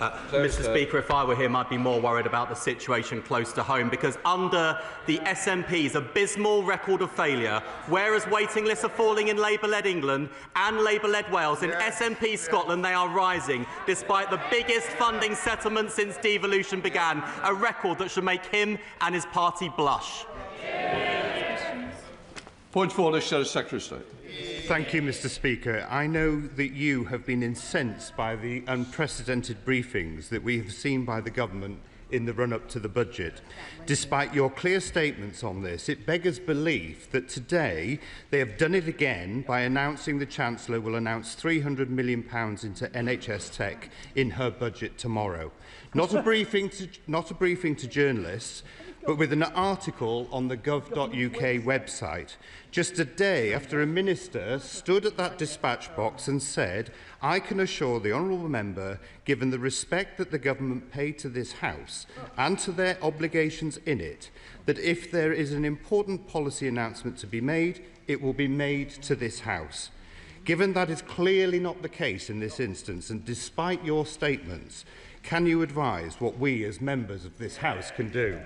Mr. Speaker, if I were him, I'd be more worried about the situation close to home, because under the SNP's abysmal record of failure, whereas waiting lists are falling in Labour-led England and Labour-led Wales, in SNP Scotland they are rising, despite the biggest funding settlement since devolution began, a record that should make him and his party blush. Point of order, Secretary of State. Thank you, Mr. Speaker. I know that you have been incensed by the unprecedented briefings that we have seen by the government in the run-up to the budget. Despite your clear statements on this, it beggars belief that today they have done it again by announcing the Chancellor will announce £300 million into NHS tech in her budget tomorrow. Not a briefing to journalists, but with an article on the gov.uk website, just a day after a minister stood at that dispatch box and said, "I can assure the honourable member, given the respect that the government paid to this House and to their obligations in it, that if there is an important policy announcement to be made, it will be made to this House." Given that is clearly not the case in this instance, and despite your statements, can you advise what we as members of this House can do?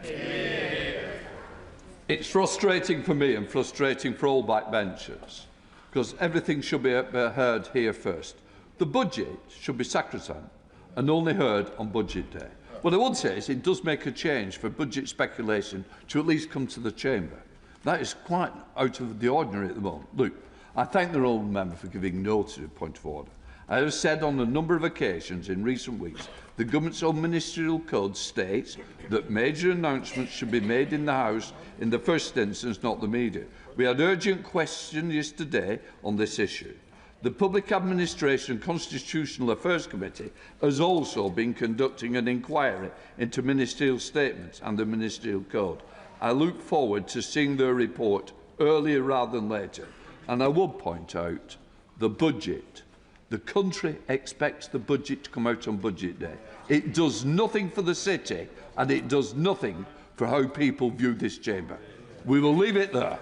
It's frustrating for me and frustrating for all backbenchers, because everything should be heard here first. The budget should be sacrosanct and only heard on budget day. What I would say is it does make a change for budget speculation to at least come to the chamber. That is quite out of the ordinary at the moment. Look, I thank the honourable member for giving notice of point of order. I have said on a number of occasions in recent weeks the government's own ministerial code states that major announcements should be made in the House in the first instance, not the media. We had urgent questions yesterday on this issue. The Public Administration and Constitutional Affairs Committee has also been conducting an inquiry into ministerial statements and the ministerial code. I look forward to seeing their report earlier rather than later. And I will point out the budget. The country expects the budget to come out on budget day. It does nothing for the city and it does nothing for how people view this chamber. We will leave it there.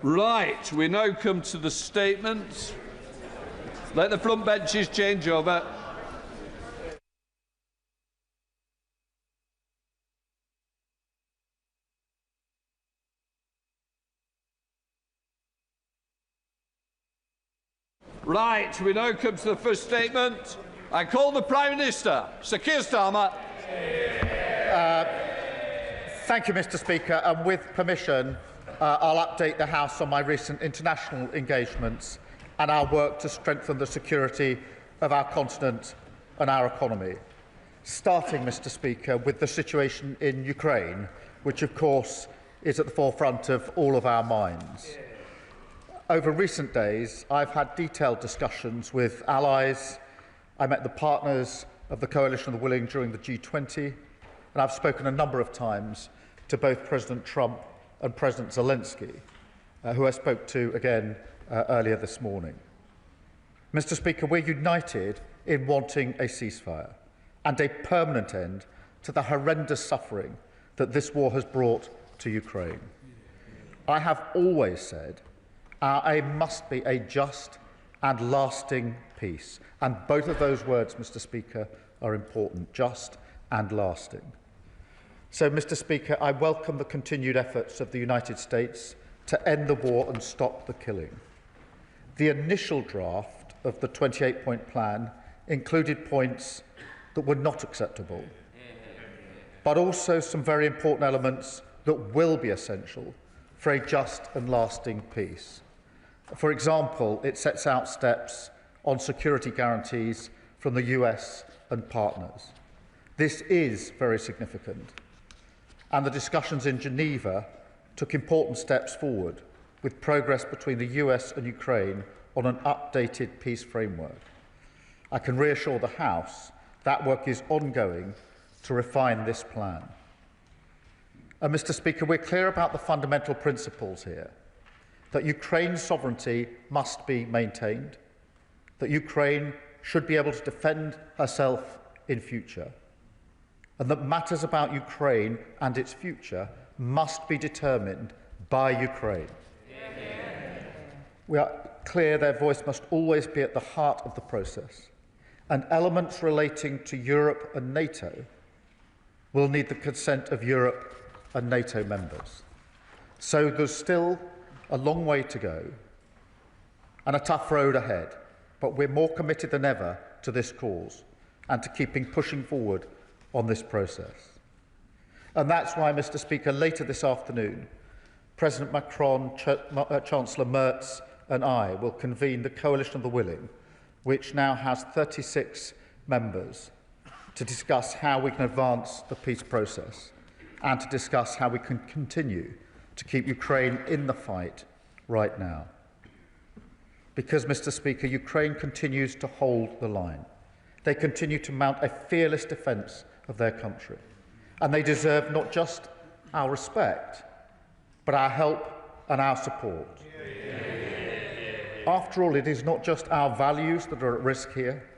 Right, we now come to the statements. Let the front benches change over. Right, we now come to the first statement. I call the Prime Minister, Sir Keir Starmer. Thank you, Mr. Speaker. And with permission, I'll update the House on my recent international engagements and our work to strengthen the security of our continent and our economy. Starting, Mr. Speaker, with the situation in Ukraine, which of course is at the forefront of all of our minds. Over recent days, I've had detailed discussions with allies. I met the partners of the Coalition of the Willing during the G20, and I've spoken a number of times to both President Trump and President Zelensky, who I spoke to again earlier this morning. Mr. Speaker, we're united in wanting a ceasefire and a permanent end to the horrendous suffering that this war has brought to Ukraine. I have always said our aim must be a just and lasting peace. And both of those words, Mr. Speaker, are important, just and lasting. So, Mr. Speaker, I welcome the continued efforts of the United States to end the war and stop the killing. The initial draft of the 28-point plan included points that were not acceptable, but also some very important elements that will be essential for a just and lasting peace. For example, it sets out steps on security guarantees from the US and partners. This is very significant, and the discussions in Geneva took important steps forward, with progress between the US and Ukraine on an updated peace framework. I can reassure the House that work is ongoing to refine this plan. And Mr. Speaker, we're clear about the fundamental principles here, that Ukraine's sovereignty must be maintained, that Ukraine should be able to defend herself in future, and that matters about Ukraine and its future must be determined by Ukraine. We are clear their voice must always be at the heart of the process, and elements relating to Europe and NATO will need the consent of Europe and NATO members. So there's still a long way to go and a tough road ahead, but we're more committed than ever to this cause and to pushing forward on this process. And that's why, Mr. Speaker, later this afternoon, President Macron, Chancellor Merz and I will convene the Coalition of the Willing, which now has 36 members, to discuss how we can advance the peace process and to discuss how we can continue to keep Ukraine in the fight right now. Because, Mr. Speaker, Ukraine continues to hold the line. They continue to mount a fearless defence of their country. And they deserve not just our respect, but our help and our support. After all, it is not just our values that are at risk here,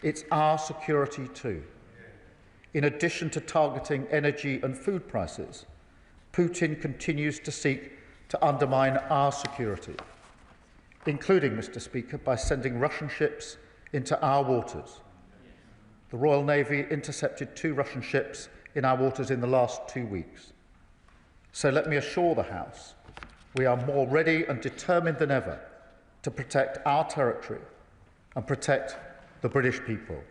it's our security too. In addition to targeting energy and food prices, Putin continues to seek to undermine our security, including, Mr. Speaker, by sending Russian ships into our waters. The Royal Navy intercepted 2 Russian ships in our waters in the last 2 weeks. So let me assure the House, we are more ready and determined than ever to protect our territory and protect the British people.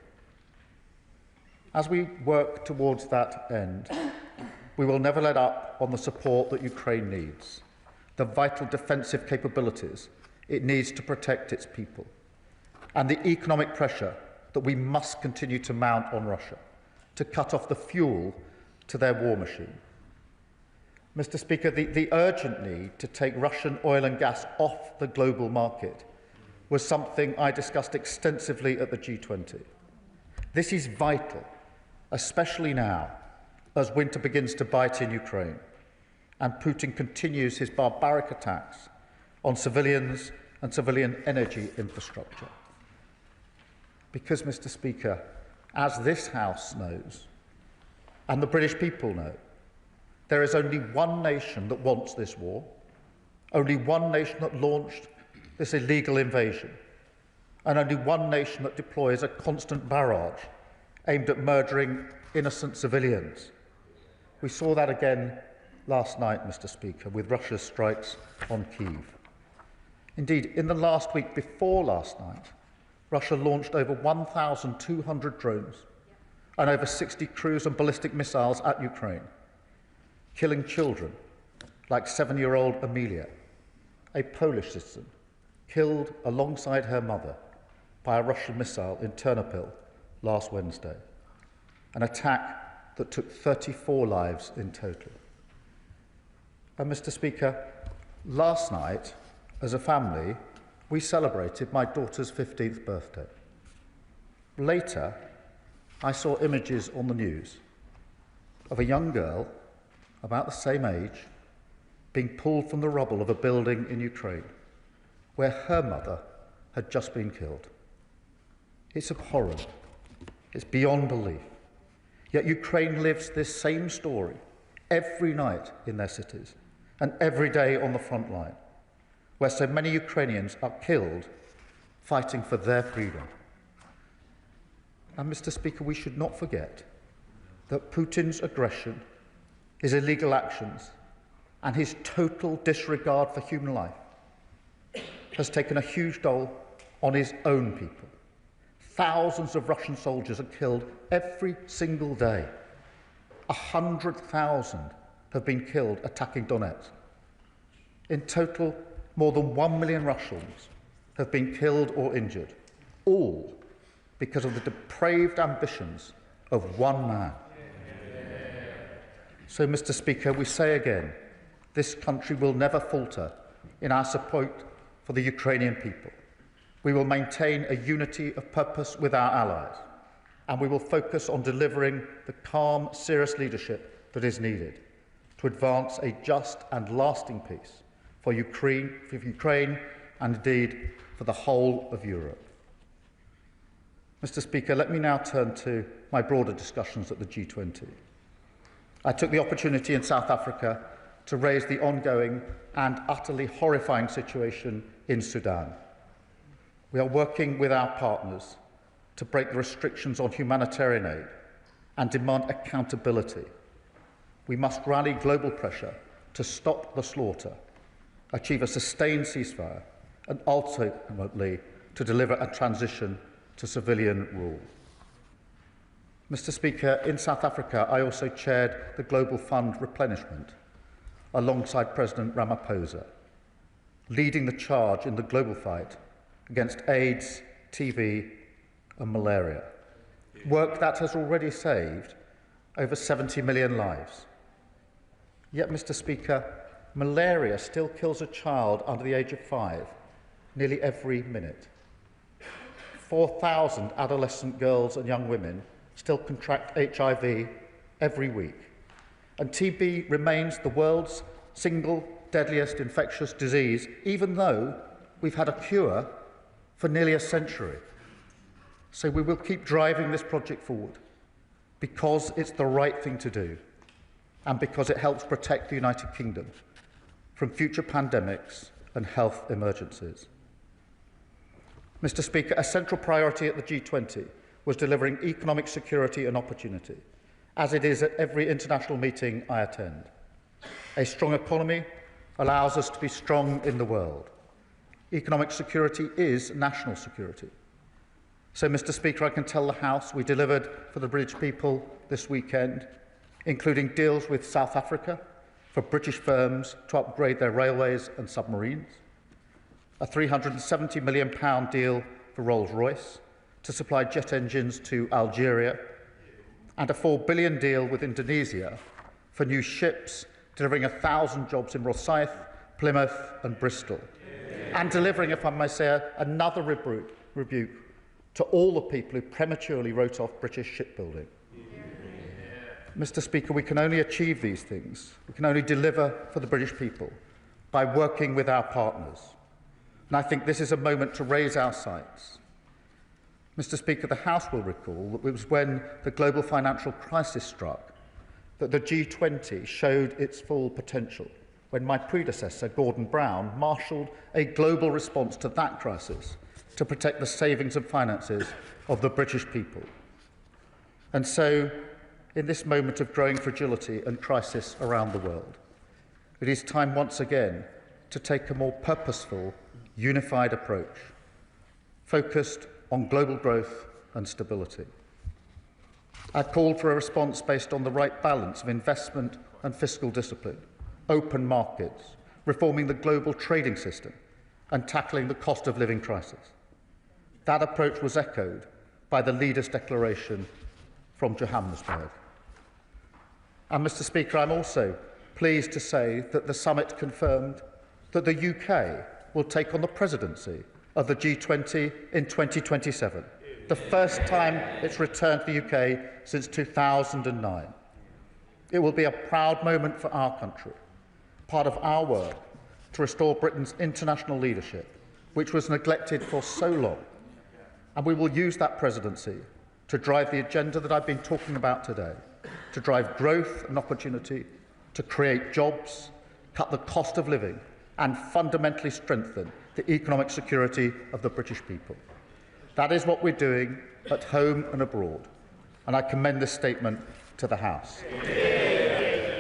As we work towards that end, we will never let up on the support that Ukraine needs, the vital defensive capabilities it needs to protect its people, and the economic pressure that we must continue to mount on Russia to cut off the fuel to their war machine. Mr. Speaker, the urgent need to take Russian oil and gas off the global market was something I discussed extensively at the G20. This is vital, especially now, as winter begins to bite in Ukraine and Putin continues his barbaric attacks on civilians and civilian energy infrastructure. Because, Mr. Speaker, as this House knows, and the British people know, there is only one nation that wants this war, only one nation that launched this illegal invasion, and only one nation that deploys a constant barrage aimed at murdering innocent civilians. We saw that again last night, Mr. Speaker, with Russia's strikes on Kyiv. Indeed, in the last week before last night, Russia launched over 1,200 drones and over 60 cruise and ballistic missiles at Ukraine, killing children like 7-year-old Amelia, a Polish citizen, killed alongside her mother by a Russian missile in Ternopil last Wednesday, an attack that took 34 lives in total. And, Mr. Speaker, last night, as a family, we celebrated my daughter's 15th birthday. Later, I saw images on the news of a young girl, about the same age, being pulled from the rubble of a building in Ukraine, where her mother had just been killed. It's abhorrent. It's beyond belief. Yet Ukraine lives this same story every night in their cities and every day on the front line, where so many Ukrainians are killed fighting for their freedom. And, Mr. Speaker, we should not forget that Putin's aggression, his illegal actions, and his total disregard for human life has taken a huge toll on his own people. Thousands of Russian soldiers are killed every single day. 100,000 have been killed attacking Donetsk. In total, more than 1 million Russians have been killed or injured, all because of the depraved ambitions of one man. So, Mr. Speaker, we say again, this country will never falter in our support for the Ukrainian people. We will maintain a unity of purpose with our allies, and we will focus on delivering the calm, serious leadership that is needed to advance a just and lasting peace for Ukraine and indeed for the whole of Europe. Mr. Speaker, let me now turn to my broader discussions at the G20. I took the opportunity in South Africa to raise the ongoing and utterly horrifying situation in Sudan. We are working with our partners to break the restrictions on humanitarian aid and demand accountability. We must rally global pressure to stop the slaughter, achieve a sustained ceasefire, and ultimately to deliver a transition to civilian rule. Mr. Speaker, in South Africa, I also chaired the Global Fund replenishment alongside President Ramaphosa, leading the charge in the global fight against AIDS, TB and malaria, work that has already saved over 70 million lives. Yet, Mr. Speaker, malaria still kills a child under the age of 5 nearly every minute. 4,000 adolescent girls and young women still contract HIV every week. And TB remains the world's single deadliest infectious disease, even though we've had a cure for nearly a century. So we will keep driving this project forward because it's the right thing to do and because it helps protect the United Kingdom from future pandemics and health emergencies. Mr. Speaker, a central priority at the G20 was delivering economic security and opportunity, as it is at every international meeting I attend. A strong economy allows us to be strong in the world. Economic security is national security. So, Mr. Speaker, I can tell the House we delivered for the British people this weekend, including deals with South Africa for British firms to upgrade their railways and submarines, a £370 million deal for Rolls-Royce to supply jet engines to Algeria, and a £4 billion deal with Indonesia for new ships, delivering 1,000 jobs in Rosyth, Plymouth and Bristol, and delivering, if I may say, another rebuke to all the people who prematurely wrote off British shipbuilding. Mr. Speaker, we can only achieve these things, we can only deliver for the British people by working with our partners. And I think this is a moment to raise our sights. Mr. Speaker, the House will recall that it was when the global financial crisis struck that the G20 showed its full potential, when my predecessor, Gordon Brown, marshalled a global response to that crisis to protect the savings and finances of the British people. And so, in this moment of growing fragility and crisis around the world, it is time once again to take a more purposeful, unified approach, focused on global growth and stability. I called for a response based on the right balance of investment and fiscal discipline, open markets, reforming the global trading system, and tackling the cost of living crisis. That approach was echoed by the leaders' declaration from Johannesburg. And, Mr. Speaker, I'm also pleased to say that the summit confirmed that the UK will take on the presidency of the G20 in 2027, the first time it's returned to the UK since 2009. It will be a proud moment for our country, part of our work to restore Britain's international leadership, which was neglected for so long. And we will use that presidency to drive the agenda that I've been talking about today, to drive growth and opportunity, to create jobs, cut the cost of living, and fundamentally strengthen the economic security of the British people. That is what we're doing at home and abroad, and I commend this statement to the House.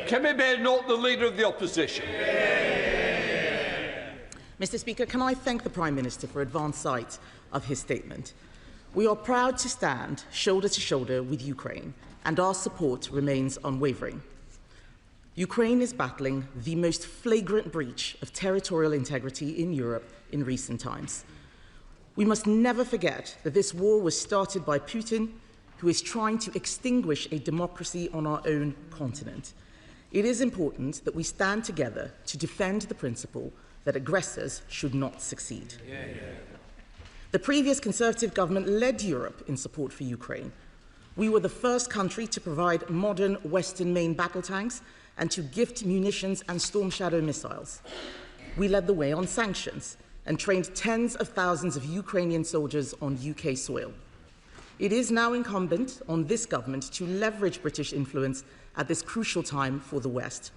Can we bear note the Leader of the Opposition? Mr. Speaker, can I thank the Prime Minister for advance sight of his statement. We are proud to stand shoulder to shoulder with Ukraine, and our support remains unwavering. Ukraine is battling the most flagrant breach of territorial integrity in Europe in recent times. We must never forget that this war was started by Putin, who is trying to extinguish a democracy on our own continent. It is important that we stand together to defend the principle that aggressors should not succeed. The previous Conservative government led Europe in support for Ukraine. We were the first country to provide modern Western main battle tanks and to gift munitions and Storm Shadow missiles. We led the way on sanctions and trained tens of thousands of Ukrainian soldiers on UK soil. It is now incumbent on this government to leverage British influence at this crucial time for the West.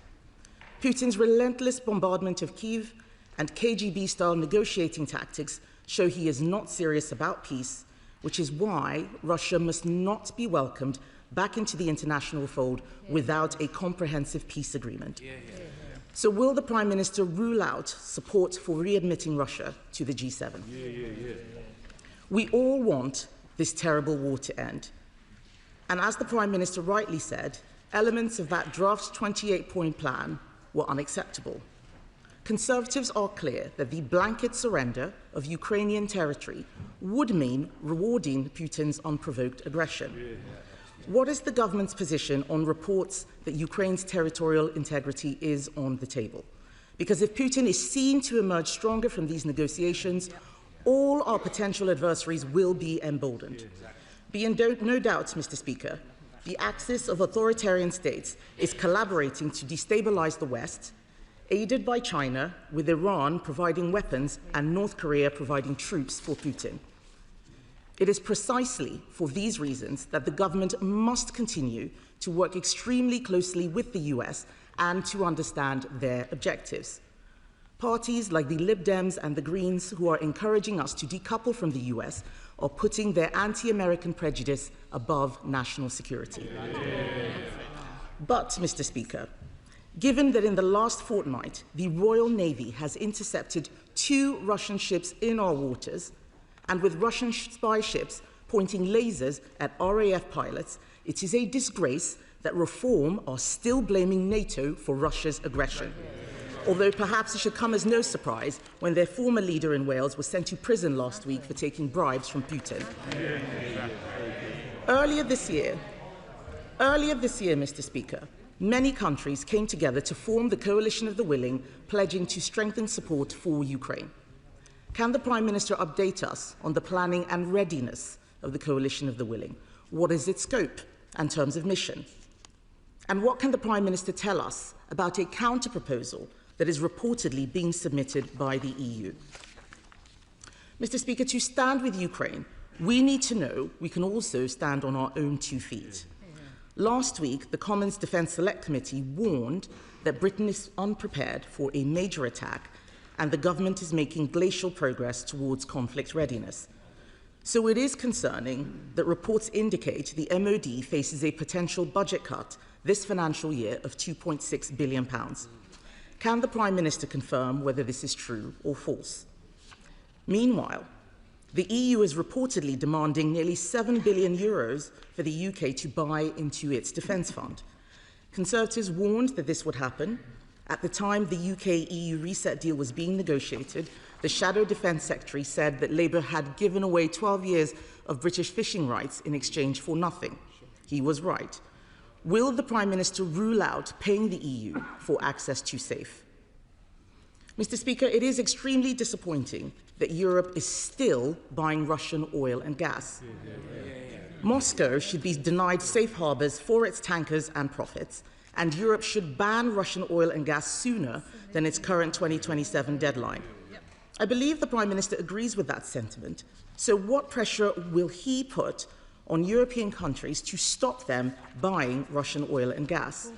Putin's relentless bombardment of Kyiv and KGB-style negotiating tactics show he is not serious about peace, which is why Russia must not be welcomed back into the international fold without a comprehensive peace agreement. So will the Prime Minister rule out support for readmitting Russia to the G7? We all want this terrible war to end. And as the Prime Minister rightly said, elements of that draft 28-point plan were unacceptable. Conservatives are clear that the blanket surrender of Ukrainian territory would mean rewarding Putin's unprovoked aggression. What is the government's position on reports that Ukraine's territorial integrity is on the table? Because if Putin is seen to emerge stronger from these negotiations, all our potential adversaries will be emboldened. Be in no doubt, Mr. Speaker, the axis of authoritarian states is collaborating to destabilize the West, aided by China, with Iran providing weapons and North Korea providing troops for Putin. It is precisely for these reasons that the government must continue to work extremely closely with the US and to understand their objectives. Parties like the Lib Dems and the Greens, who are encouraging us to decouple from the US, are putting their anti-American prejudice above national security. But, Mr. Speaker, given that in the last fortnight the Royal Navy has intercepted 2 Russian ships in our waters, and with Russian spy ships pointing lasers at RAF pilots, it is a disgrace that Reform are still blaming NATO for Russia's aggression. Although perhaps it should come as no surprise when their former leader in Wales was sent to prison last week for taking bribes from Putin. Earlier this year, Mr. Speaker, many countries came together to form the Coalition of the Willing, pledging to strengthen support for Ukraine. Can the Prime Minister update us on the planning and readiness of the Coalition of the Willing? What is its scope and terms of mission? And what can the Prime Minister tell us about a counter-proposal that is reportedly being submitted by the EU? Mr. Speaker, to stand with Ukraine, we need to know we can also stand on our own 2 feet. Last week, the Commons Defence Select Committee warned that Britain is unprepared for a major attack and the government is making glacial progress towards conflict readiness. So it is concerning that reports indicate the MOD faces a potential budget cut this financial year of £2.6 billion. Can the Prime Minister confirm whether this is true or false? Meanwhile, the EU is reportedly demanding nearly €7 billion for the UK to buy into its defence fund. Conservatives warned that this would happen. At the time the UK-EU reset deal was being negotiated, the Shadow Defence Secretary said that Labour had given away 12 years of British fishing rights in exchange for nothing. He was right. Will the Prime Minister rule out paying the EU for access to SAFE? Mr. Speaker, it is extremely disappointing that Europe is still buying Russian oil and gas. Moscow should be denied safe harbours for its tankers and profits, and Europe should ban Russian oil and gas sooner than its current 2027 deadline. I believe the Prime Minister agrees with that sentiment, so what pressure will he put on European countries to stop them buying Russian oil and gas?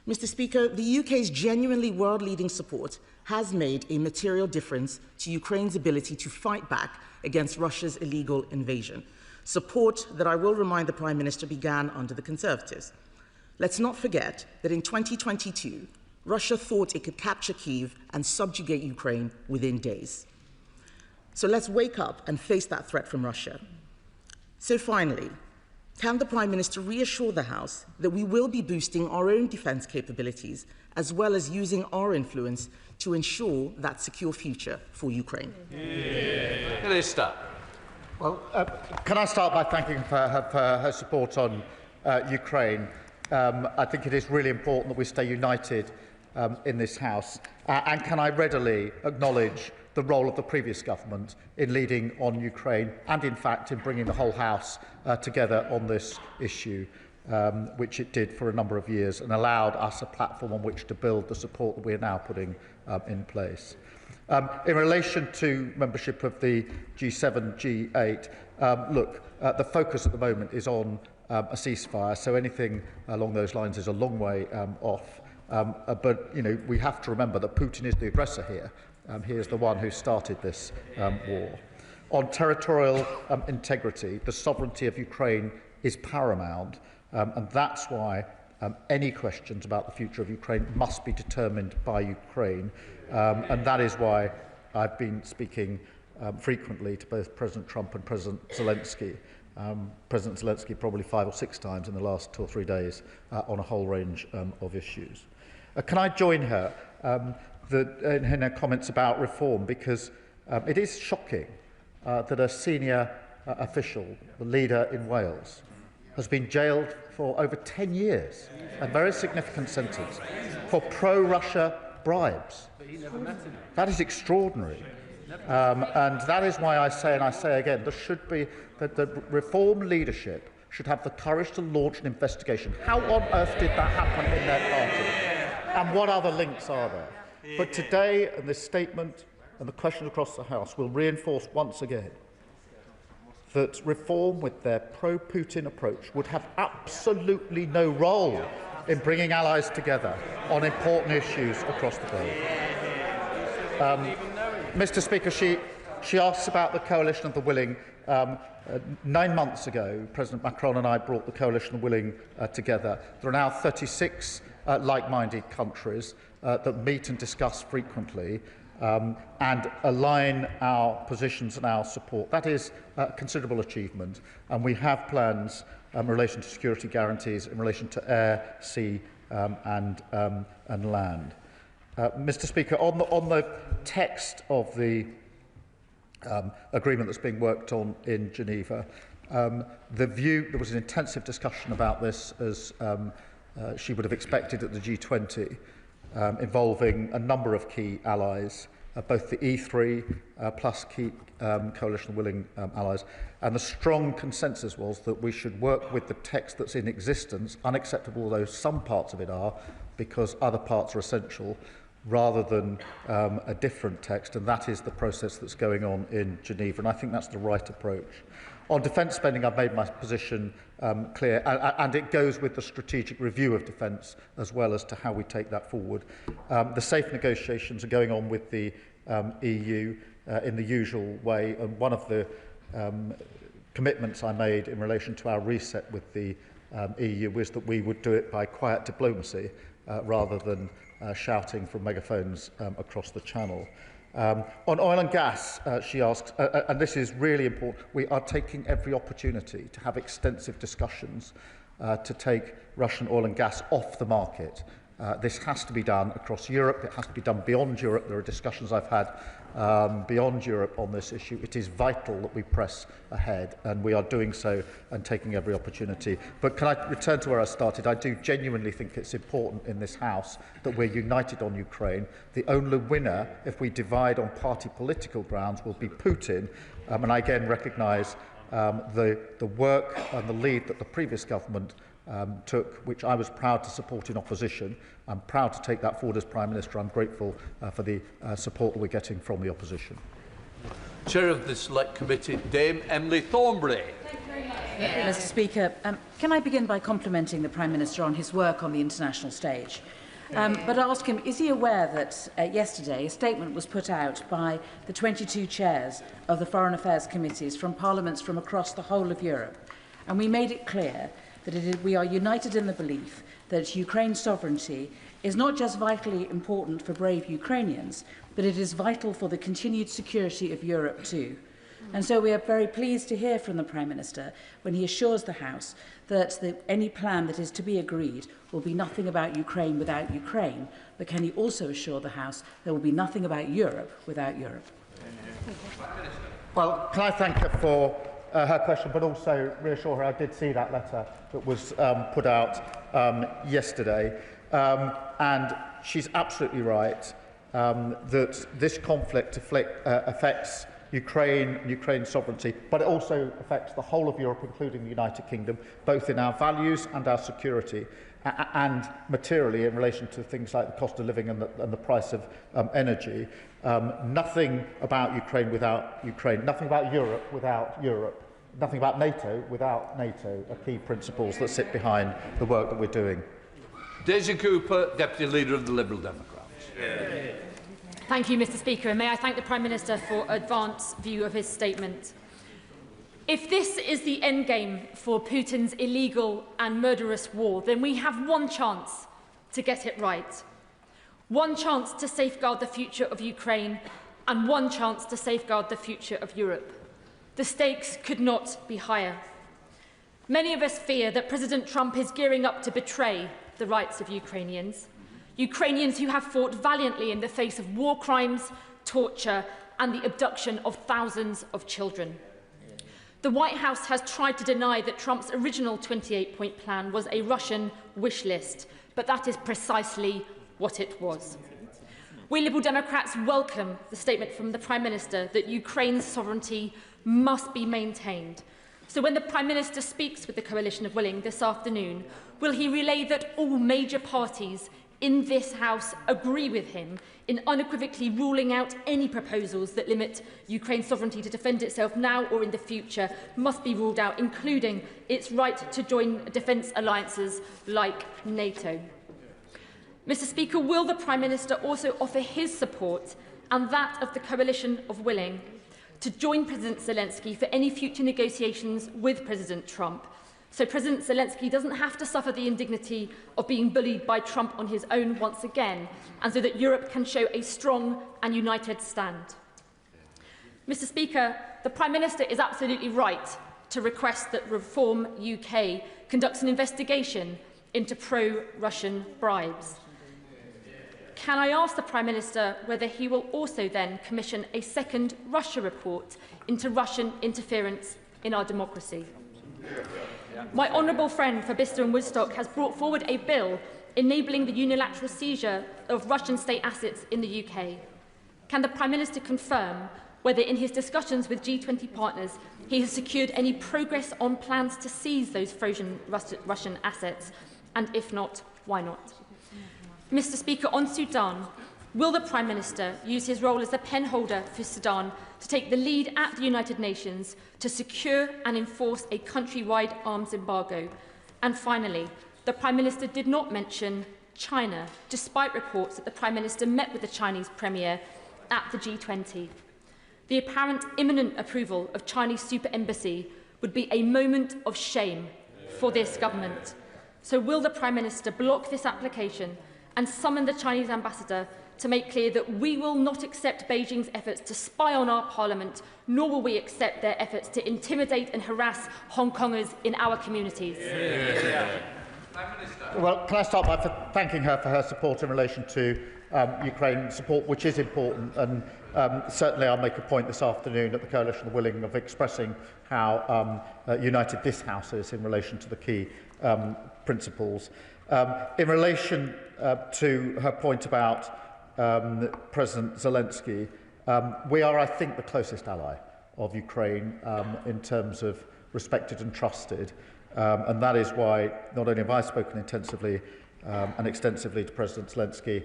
Mr. Speaker, the UK's genuinely world-leading support has made a material difference to Ukraine's ability to fight back against Russia's illegal invasion, support that I will remind the Prime Minister began under the Conservatives. Let's not forget that in 2022, Russia thought it could capture Kyiv and subjugate Ukraine within days. So let's wake up and face that threat from Russia. So finally, can the Prime Minister reassure the House that we will be boosting our own defence capabilities as well as using our influence to ensure that secure future for Ukraine? Minister. Well, can I start by thanking her for her support on Ukraine? I think it is really important that we stay united in this House. And can I readily acknowledge the role of the previous government in leading on Ukraine and, in fact, in bringing the whole House together on this issue, which it did for a number of years and allowed us a platform on which to build the support that we are now putting in place. In relation to membership of the G7, G8, look, the focus at the moment is on a ceasefire, so anything along those lines is a long way off. But, you know, we have to remember that Putin is the aggressor here. He is the one who started this war. On territorial integrity, the sovereignty of Ukraine is paramount, and that's why any questions about the future of Ukraine must be determined by Ukraine, and that is why I've been speaking frequently to both President Trump and President Zelensky. President Zelensky probably 5 or 6 times in the last 2 or 3 days on a whole range of issues. Can I join her in her comments about reform, because it is shocking that a senior official, the leader in Wales, has been jailed for over 10 years, a very significant sentence, for pro-Russia bribes. That is extraordinary. And that is why I say, and I say again, there should be that the reform leadership should have the courage to launch an investigation. How on earth did that happen in their party? And what other links are there? But today, and this statement and the question across the House will reinforce once again that reform with their pro-Putin approach would have absolutely no role in bringing allies together on important issues across the globe. Mr. Speaker, she asks about the coalition of the willing. 9 months ago, President Macron and I brought the coalition of the willing together. There are now 36 like-minded countries that meet and discuss frequently and align our positions and our support. That is a considerable achievement, and we have plans in relation to security guarantees, in relation to air, sea and land. Mr. Speaker, on the text of the agreement that's being worked on in Geneva, there was an intensive discussion about this, as she would have expected at the G20, involving a number of key allies, both the E3 plus key coalition of willing allies, and the strong consensus was that we should work with the text that's in existence, unacceptable though some parts of it are, because other parts are essential, rather than a different text, and that is the process that's going on in Geneva, and I think that's the right approach. On defence spending, I've made my position clear, and it goes with the strategic review of defence as well as to how we take that forward. The safe negotiations are going on with the EU in the usual way, and one of the commitments I made in relation to our reset with the EU was that we would do it by quiet diplomacy rather than shouting from megaphones across the channel. On oil and gas, she asks, and this is really important, we are taking every opportunity to have extensive discussions to take Russian oil and gas off the market. This has to be done across Europe. It has to be done beyond Europe. There are discussions I've had beyond Europe on this issue. It is vital that we press ahead, and we are doing so and taking every opportunity. But can I return to where I started? I do genuinely think it's important in this House that we're united on Ukraine. The only winner, if we divide on party political grounds, will be Putin. And I again recognise the work and the lead that the previous government took, which I was proud to support in opposition. I'm proud to take that forward as Prime Minister. I'm grateful for the support that we're getting from the opposition. Chair of the Select Committee, Dame Emily Thornberry. Mr. Speaker, can I begin by complimenting the Prime Minister on his work on the international stage? But ask him, is he aware that yesterday a statement was put out by the 22 chairs of the Foreign Affairs Committees from parliaments from across the whole of Europe, and we made it clear that we are united in the belief that Ukraine's sovereignty is not just vitally important for brave Ukrainians, but it is vital for the continued security of Europe too. And so we are very pleased to hear from the Prime Minister when he assures the House that any plan that is to be agreed will be nothing about Ukraine without Ukraine, but can he also assure the House there will be nothing about Europe without Europe? Well, can I thank her for her question, but also reassure her I did see that letter that was put out yesterday. And she's absolutely right that this conflict affects Ukraine and Ukraine's sovereignty, but it also affects the whole of Europe, including the United Kingdom, both in our values and our security, and materially in relation to things like the cost of living and the price of energy. Nothing about Ukraine without Ukraine, nothing about Europe without Europe, nothing about NATO without NATO are key principles that sit behind the work that we're doing. Daisy Cooper, Deputy Leader of the Liberal Democrats. Thank you, Mr Speaker, and may I thank the Prime Minister for advance view of his statement. If this is the endgame for Putin's illegal and murderous war, then we have one chance to get it right. One chance to safeguard the future of Ukraine and one chance to safeguard the future of Europe. The stakes could not be higher. Many of us fear that President Trump is gearing up to betray the rights of Ukrainians. Ukrainians who have fought valiantly in the face of war crimes, torture and the abduction of thousands of children. The White House has tried to deny that Trump's original 28-point plan was a Russian wish list, but that is precisely what it was. We Liberal Democrats welcome the statement from the Prime Minister that Ukraine's sovereignty must be maintained. So when the Prime Minister speaks with the Coalition of Willing this afternoon, will he relay that all major parties in this House agree with him in unequivocally ruling out any proposals that limit Ukraine's sovereignty to defend itself now or in the future must be ruled out, including its right to join defence alliances like NATO? Mr Speaker, will the Prime Minister also offer his support and that of the Coalition of Willing to join President Zelensky for any future negotiations with President Trump, so President Zelensky doesn't have to suffer the indignity of being bullied by Trump on his own once again, and so that Europe can show a strong and united stand? Mr Speaker, the Prime Minister is absolutely right to request that Reform UK conducts an investigation into pro-Russian bribes. Can I ask the Prime Minister whether he will also then commission a second Russia report into Russian interference in our democracy? My honourable friend for Bicester and Woodstock has brought forward a bill enabling the unilateral seizure of Russian state assets in the UK. Can the Prime Minister confirm whether in his discussions with G20 partners he has secured any progress on plans to seize those frozen Russian assets, and if not, why not? Mr Speaker, on Sudan, will the Prime Minister use his role as the penholder for Sudan to take the lead at the United Nations to secure and enforce a countrywide arms embargo? And finally, the Prime Minister did not mention China, despite reports that the Prime Minister met with the Chinese Premier at the G20. The apparent imminent approval of Chinese super embassy would be a moment of shame for this government. So will the Prime Minister block this application and summon the Chinese ambassador to make clear that we will not accept Beijing's efforts to spy on our parliament, nor will we accept their efforts to intimidate and harass Hong Kongers in our communities? Well, can I start by thanking her for her support in relation to Ukraine support, which is important, and certainly I'll make a point this afternoon at the Coalition of Willing of expressing how united this House is in relation to the key principles. In relation to her point about President Zelensky, we are, I think, the closest ally of Ukraine in terms of respected and trusted, and that is why not only have I spoken intensively and extensively to President Zelensky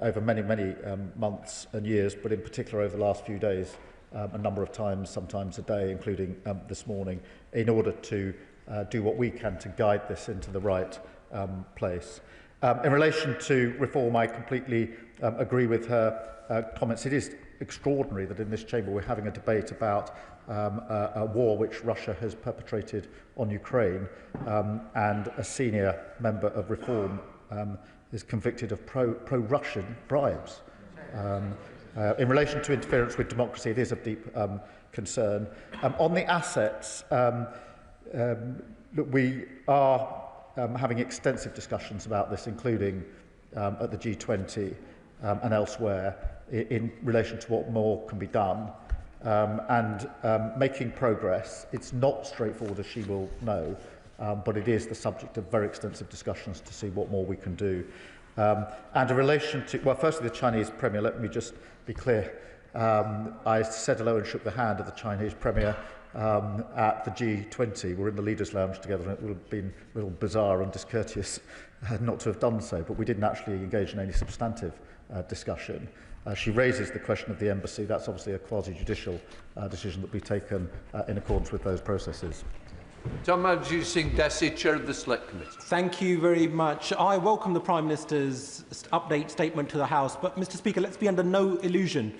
over many months and years, but in particular over the last few days, a number of times, sometimes a day, including this morning, in order to do what we can to guide this into the right place. In relation to reform, I completely agree with her comments. It is extraordinary that in this chamber we're having a debate about a war which Russia has perpetrated on Ukraine, and a senior member of Reform is convicted of pro-Russian bribes. In relation to interference with democracy, it is of deep concern. On the assets, look, we are having extensive discussions about this, including at the G20 and elsewhere, in relation to what more can be done, and making progress. It's not straightforward, as she will know, but it is the subject of very extensive discussions to see what more we can do. And in relation to, well, firstly, the Chinese Premier, let me just be clear. I said hello and shook the hand of the Chinese Premier at the G20. We're in the Leaders' Lounge together, and it would have been a little bizarre and discourteous not to have done so, but we didn't actually engage in any substantive discussion. She raises the question of the embassy. That's obviously a quasi-judicial decision that will be taken in accordance with those processes. Manjit Singh Desi, Chair of the Select Committee. Thank you very much. I welcome the Prime Minister's update statement to the House, but, Mr. Speaker, let's be under no illusion.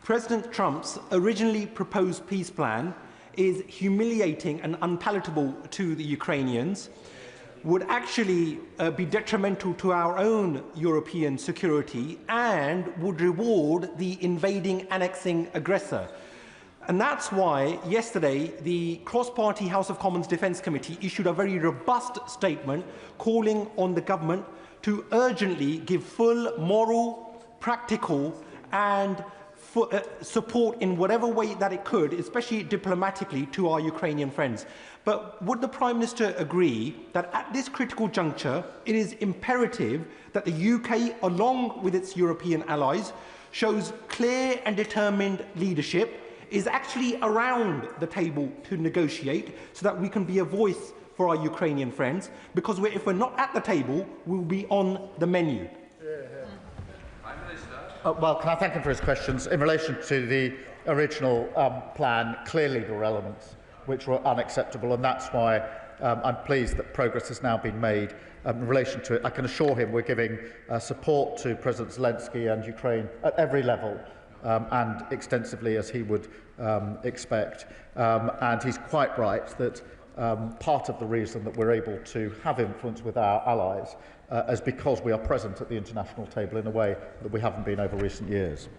President Trump's originally proposed peace plan is humiliating and unpalatable to the Ukrainians, would actually be detrimental to our own European security, and would reward the invading, annexing aggressor. And that's why yesterday the cross-party House of Commons Defence Committee issued a very robust statement calling on the government to urgently give full moral, practical and support in whatever way that it could, especially diplomatically, to our Ukrainian friends. But would the Prime Minister agree that at this critical juncture it is imperative that the UK, along with its European allies, shows clear and determined leadership, is actually around the table to negotiate so that we can be a voice for our Ukrainian friends, because if we're not at the table, we'll be on the menu. Well, can I thank him for his questions? In relation to the original plan, clearly there were elements which were unacceptable, and that's why I'm pleased that progress has now been made in relation to it. I can assure him we're giving support to President Zelensky and Ukraine at every level, and extensively as he would expect. And he's quite right that part of the reason that we're able to have influence with our allies is because we are present at the international table in a way that we haven't been over recent years.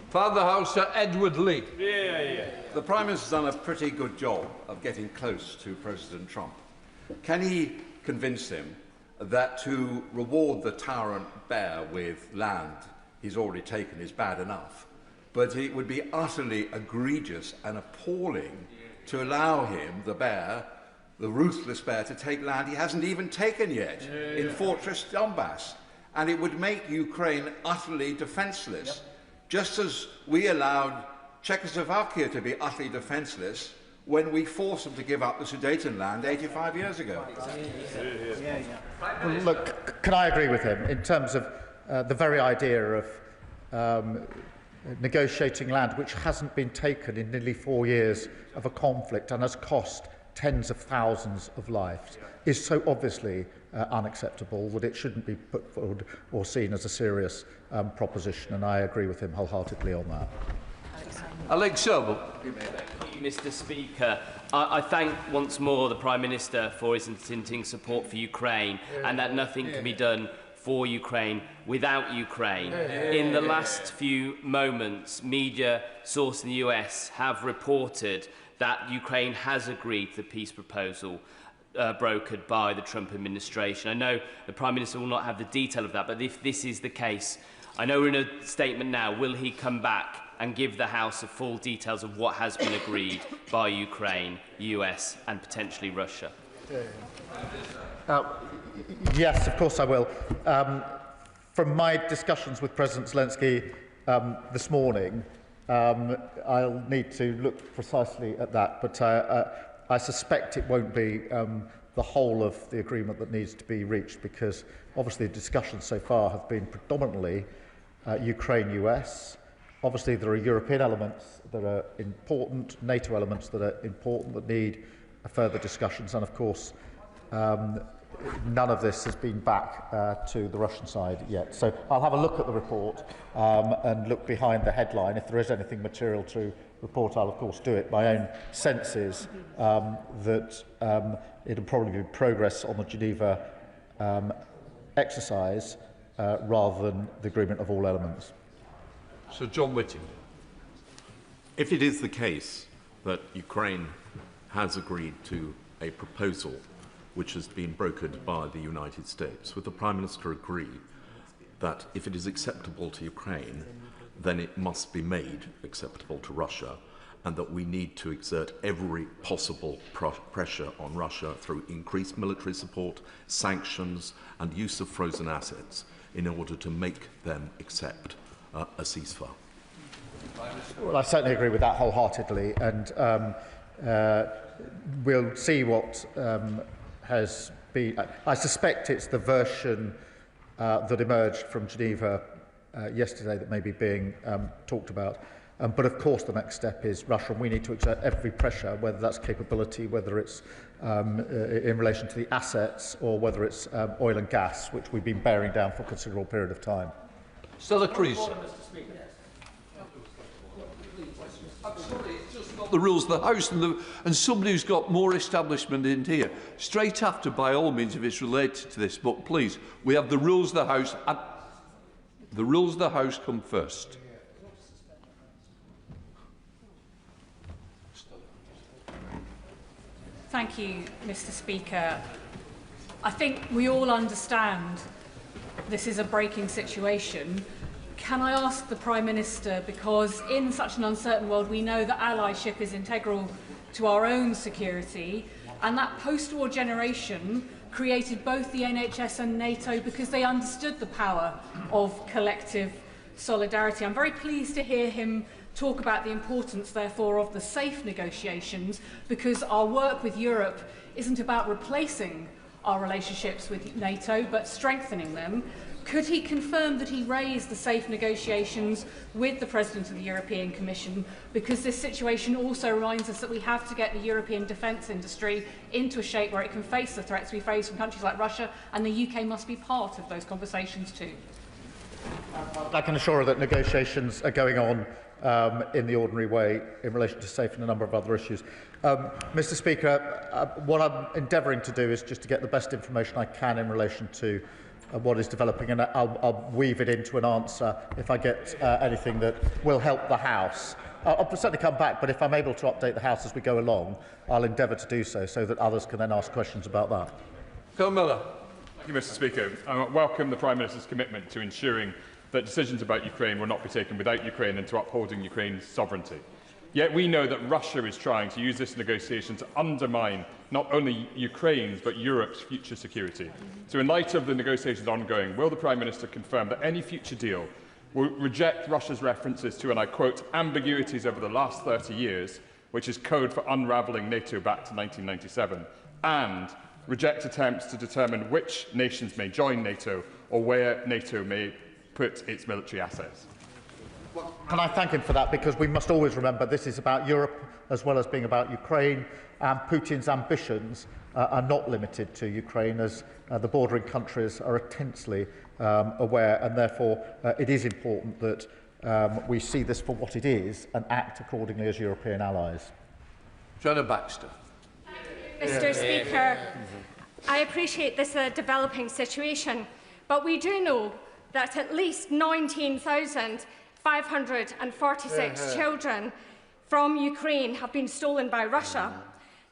Father House, Sir Edward Lee. The Prime Minister's done a pretty good job of getting close to President Trump. Can he convince him that to reward the tyrant bear with land he's already taken is bad enough, but it would be utterly egregious and appalling to allow him, the bear, the ruthless bear, to take land he hasn't even taken yet in Fortress Donbass? And it would make Ukraine utterly defenceless, just as we allowed Czechoslovakia to be utterly defenceless when we forced them to give up the Sudeten land 85 years ago. Well, look, can I agree with him in terms of the very idea of negotiating land which hasn't been taken in nearly 4 years of a conflict and has cost tens of thousands of lives is so obviously unacceptable that it shouldn't be put forward or seen as a serious proposition, and I agree with him wholeheartedly on that. Alex Sherbel. Mr. Speaker, I thank once more the Prime Minister for his hinting support for Ukraine and that nothing can be done for Ukraine without Ukraine. In the last few moments, media sources in the US have reported that Ukraine has agreed to the peace proposal brokered by the Trump administration. I know the Prime Minister will not have the detail of that, but if this is the case, I know we're in a statement now, will he come back and give the House the full details of what has been agreed by Ukraine, US and potentially Russia? Yes, of course I will. From my discussions with President Zelensky this morning, I'll need to look precisely at that, but I suspect it won't be the whole of the agreement that needs to be reached, because obviously the discussions so far have been predominantly Ukraine-US. Obviously there are European elements that are important, NATO elements that are important that need further discussions, and of course none of this has been back to the Russian side yet. So I'll have a look at the report and look behind the headline. If there is anything material to report, I'll of course do it. My own sense is that it'll probably be progress on the Geneva exercise rather than the agreement of all elements. Sir John Whitting. If it is the case that Ukraine has agreed to a proposal which has been brokered by the United States, would the Prime Minister agree that if it is acceptable to Ukraine, then it must be made acceptable to Russia, and that we need to exert every possible pressure on Russia through increased military support, sanctions and use of frozen assets in order to make them accept a ceasefire? Well, I certainly agree with that wholeheartedly, and we'll see what has been. I suspect it's the version that emerged from Geneva yesterday that may be being talked about. But of course the next step is Russia, and we need to exert every pressure, whether that's capability, whether it's in relation to the assets, or whether it's oil and gas, which we've been bearing down for a considerable period of time. Stella Creasy. I'm sorry, it's just not the rules of the House, and somebody who's got more establishment in here. Straight after, by all means, if it's related to this, but please, we have the rules of the House, and the rules of the House come first. Thank you, Mr. Speaker. I think we all understand this is a breaking situation. Can I ask the Prime Minister, because in such an uncertain world we know that allyship is integral to our own security, and that post-war generation created both the NHS and NATO because they understood the power of collective solidarity. I'm very pleased to hear him talk about the importance, therefore, of the safe negotiations, because our work with Europe isn't about replacing our relationships with NATO, but strengthening them. Could he confirm that he raised the safe negotiations with the President of the European Commission, because this situation also reminds us that we have to get the European defence industry into a shape where it can face the threats we face from countries like Russia, and the UK must be part of those conversations too? I can assure her that negotiations are going on in the ordinary way in relation to SAFE and a number of other issues. Mr. Speaker, what I'm endeavouring to do is just to get the best information I can in relation to what is developing, and I'll weave it into an answer if I get anything that will help the House. I'll certainly come back, but if I'm able to update the House as we go along, I'll endeavour to do so that others can then ask questions about that. Colin Miller. Thank you, Mr. Speaker. I welcome the Prime Minister's commitment to ensuring that decisions about Ukraine will not be taken without Ukraine and to upholding Ukraine's sovereignty. Yet we know that Russia is trying to use this negotiation to undermine not only Ukraine's but Europe's future security. So in light of the negotiations ongoing, will the Prime Minister confirm that any future deal will reject Russia's references to, and I quote, ambiguities over the last 30 years, which is code for unravelling NATO back to 1997, and reject attempts to determine which nations may join NATO or where NATO may put its military assets? Can I thank him for that, because we must always remember this is about Europe as well as being about Ukraine, and Putin's ambitions are not limited to Ukraine, as the bordering countries are intensely aware, and therefore it is important that we see this for what it is and act accordingly as European allies. Joanna Baxter. Mr. Speaker, I appreciate this is a developing situation, but we do know that at least 19,546 children from Ukraine have been stolen by Russia,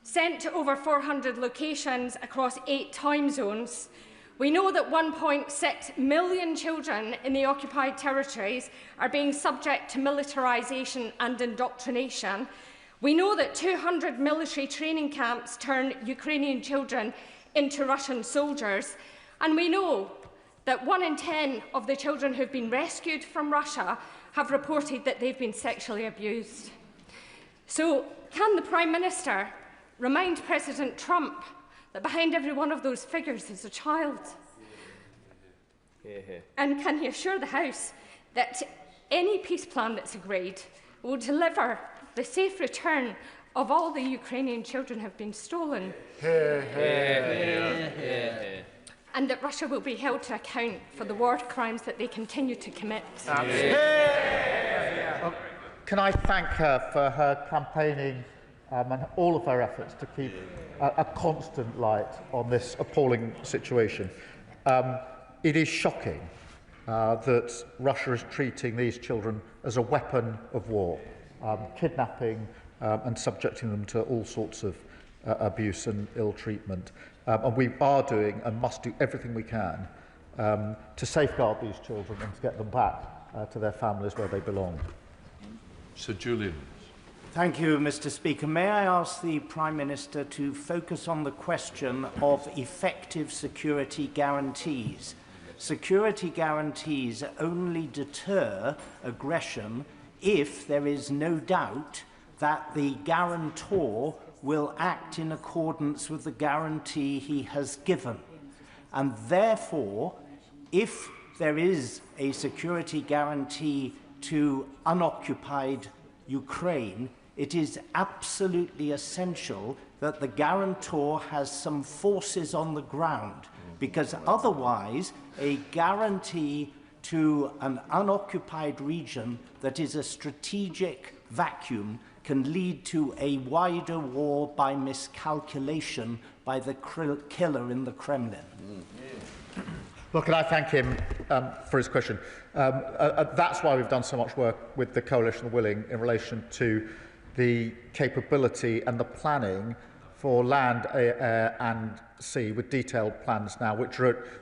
sent to over 400 locations across 8 time zones. We know that 1.6 million children in the occupied territories are being subject to militarisation and indoctrination. We know that 200 military training camps turn Ukrainian children into Russian soldiers. And we know that 1 in 10 of the children who have been rescued from Russia have reported that they've been sexually abused. So, can the Prime Minister remind President Trump that behind every one of those figures is a child? And can he assure the House that any peace plan that's agreed will deliver the safe return of all the Ukrainian children who have been stolen? And that Russia will be held to account for the war crimes that they continue to commit? Can I thank her for her campaigning and all of her efforts to keep a constant light on this appalling situation. It is shocking that Russia is treating these children as a weapon of war, kidnapping and subjecting them to all sorts of abuse and ill treatment. And we are doing and must do everything we can to safeguard these children and to get them back to their families where they belong. Sir Julian. Thank you, Mr. Speaker. May I ask the Prime Minister to focus on the question of effective security guarantees? Security guarantees only deter aggression if there is no doubt that the guarantor will act in accordance with the guarantee he has given. And therefore, if there is a security guarantee to unoccupied Ukraine, it is absolutely essential that the guarantor has some forces on the ground, because otherwise a guarantee to an unoccupied region that is a strategic vacuum can lead to a wider war by miscalculation by the killer in the Kremlin. Well, can I thank him for his question? That's why we've done so much work with the Coalition of the Willing in relation to the capability and the planning for land, air and sea, with detailed plans now, which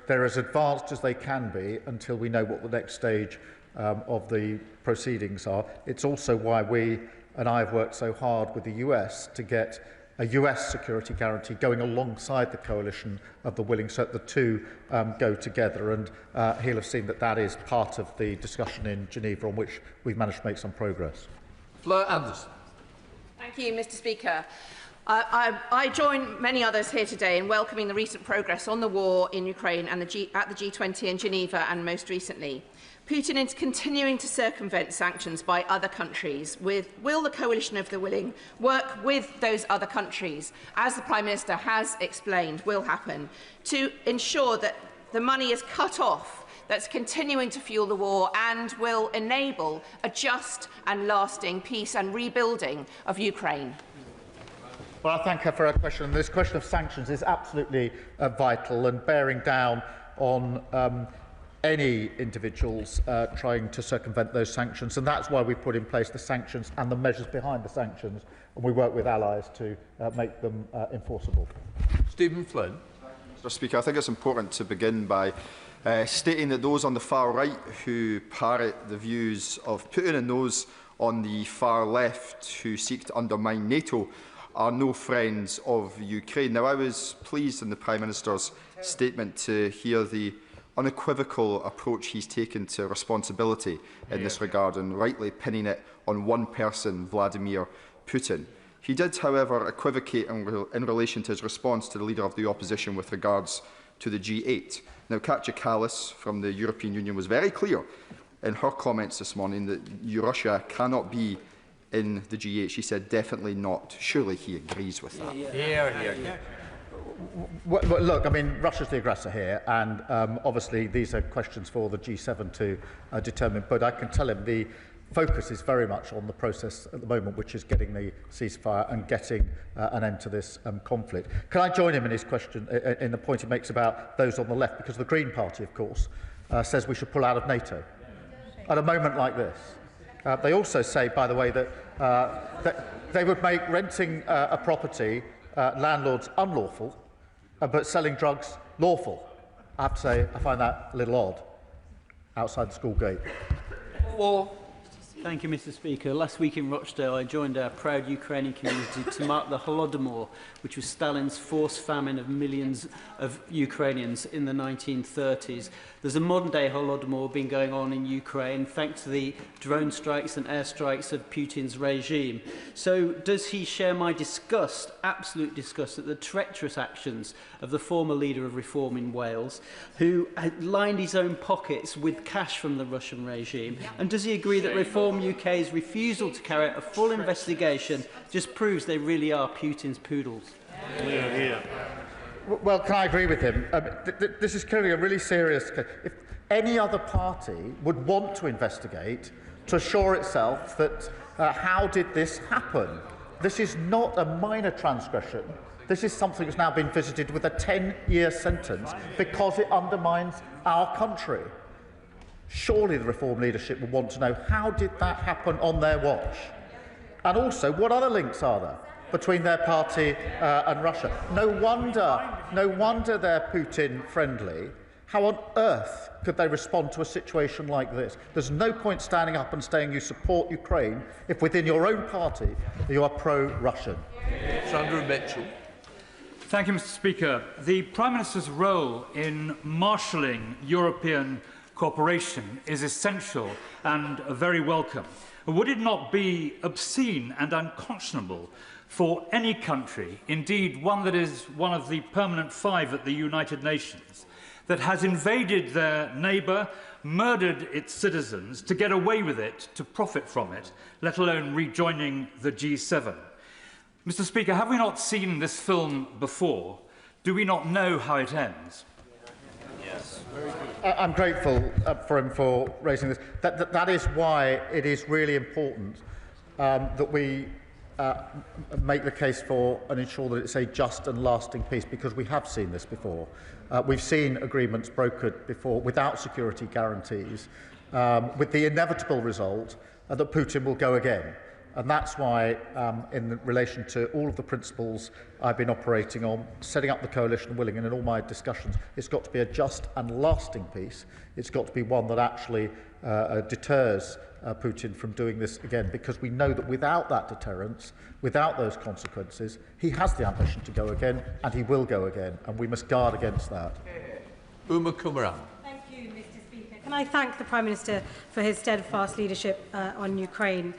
they're as advanced as they can be until we know what the next stage of the proceedings are. It's also why we and I have worked so hard with the US to get a US security guarantee going alongside the Coalition of the Willing, so that the two go together. And he'll have seen that that is part of the discussion in Geneva, on which we've managed to make some progress. Fleur Anderson. Thank you, Mr. Speaker. I join many others here today in welcoming the recent progress on the war in Ukraine and at the G20 in Geneva, and most recently. Putin is continuing to circumvent sanctions by other countries. Will the Coalition of the Willing work with those other countries, as the Prime Minister has explained will happen, to ensure that the money is cut off that's continuing to fuel the war and will enable a just and lasting peace and rebuilding of Ukraine? Well, I thank her for her question. This question of sanctions is absolutely vital, and bearing down on any individuals trying to circumvent those sanctions. And that's why we put in place the sanctions and the measures behind the sanctions, and we work with allies to make them enforceable. Stephen Flynn. Mr. Speaker, I think it's important to begin by stating that those on the far right who parrot the views of Putin and those on the far left who seek to undermine NATO are no friends of Ukraine. Now, I was pleased in the Prime Minister's statement to hear the unequivocal approach he's taken to responsibility in this regard, and rightly pinning it on one person, Vladimir Putin. He did, however, equivocate in relation to his response to the Leader of the Opposition with regards to the G8. Now, Katja Kallas from the European Union was very clear in her comments this morning that Russia cannot be in the G8. She said definitely not. Surely he agrees with that. Well, look, I mean, Russia's the aggressor here, and obviously these are questions for the G7 to determine. But I can tell him the focus is very much on the process at the moment, which is getting the ceasefire and getting an end to this conflict. Can I join him in his question, in the point he makes about those on the left? Because the Green Party, of course, says we should pull out of NATO at a moment like this. They also say, by the way, that they would make renting a property landlords unlawful, but selling drugs lawful. I have to say, I find that a little odd outside the school gate. Thank you, Mr. Speaker. Last week in Rochdale, I joined our proud Ukrainian community to mark the Holodomor, which was Stalin's forced famine of millions of Ukrainians in the 1930s. There's a modern-day Holodomor been going on in Ukraine thanks to the drone strikes and airstrikes of Putin's regime. So does he share my disgust, absolute disgust, at the treacherous actions of the former leader of Reform in Wales, who had lined his own pockets with cash from the Russian regime? And does he agree that Reform UK's refusal to carry out a full investigation just proves they really are Putin's poodles? Well, can I agree with him? This is clearly a really serious case. If any other party would want to investigate to assure itself that how did this happen? This is not a minor transgression. This is something that's now been visited with a 10-year sentence because it undermines our country. Surely the Reform leadership would want to know, how did that happen on their watch? And also, what other links are there between their party and Russia? No wonder they're Putin-friendly. How on earth could they respond to a situation like this? There's no point standing up and saying you support Ukraine if within your own party you are pro-Russian. Sandra Mitchell. Thank you, Mr. Speaker. The Prime Minister's role in marshalling European cooperation is essential and very welcome. Would it not be obscene and unconscionable for any country, indeed one that is one of the permanent five at the United Nations, that has invaded their neighbour murdered its citizens to get away with it, to profit from it, let alone rejoining the G7. Mr. Speaker, have we not seen this film before? Do we not know how it ends? Yes. I'm grateful for him for raising this. That is why it is really important that we make the case for and ensure that it's a just and lasting peace, because we have seen this before. We've seen agreements brokered before without security guarantees, with the inevitable result that Putin will go again. And that's why, in relation to all of the principles I've been operating on, setting up the coalition willing, and in all my discussions, it's got to be a just and lasting peace. It's got to be one that actually deters Putin from doing this again, because we know that without that deterrence, without those consequences, he has the ambition to go again, and he will go again, and we must guard against that. Uma Kumaran. Thank you, Mr. Speaker. Can I thank the Prime Minister for his steadfast leadership on Ukraine?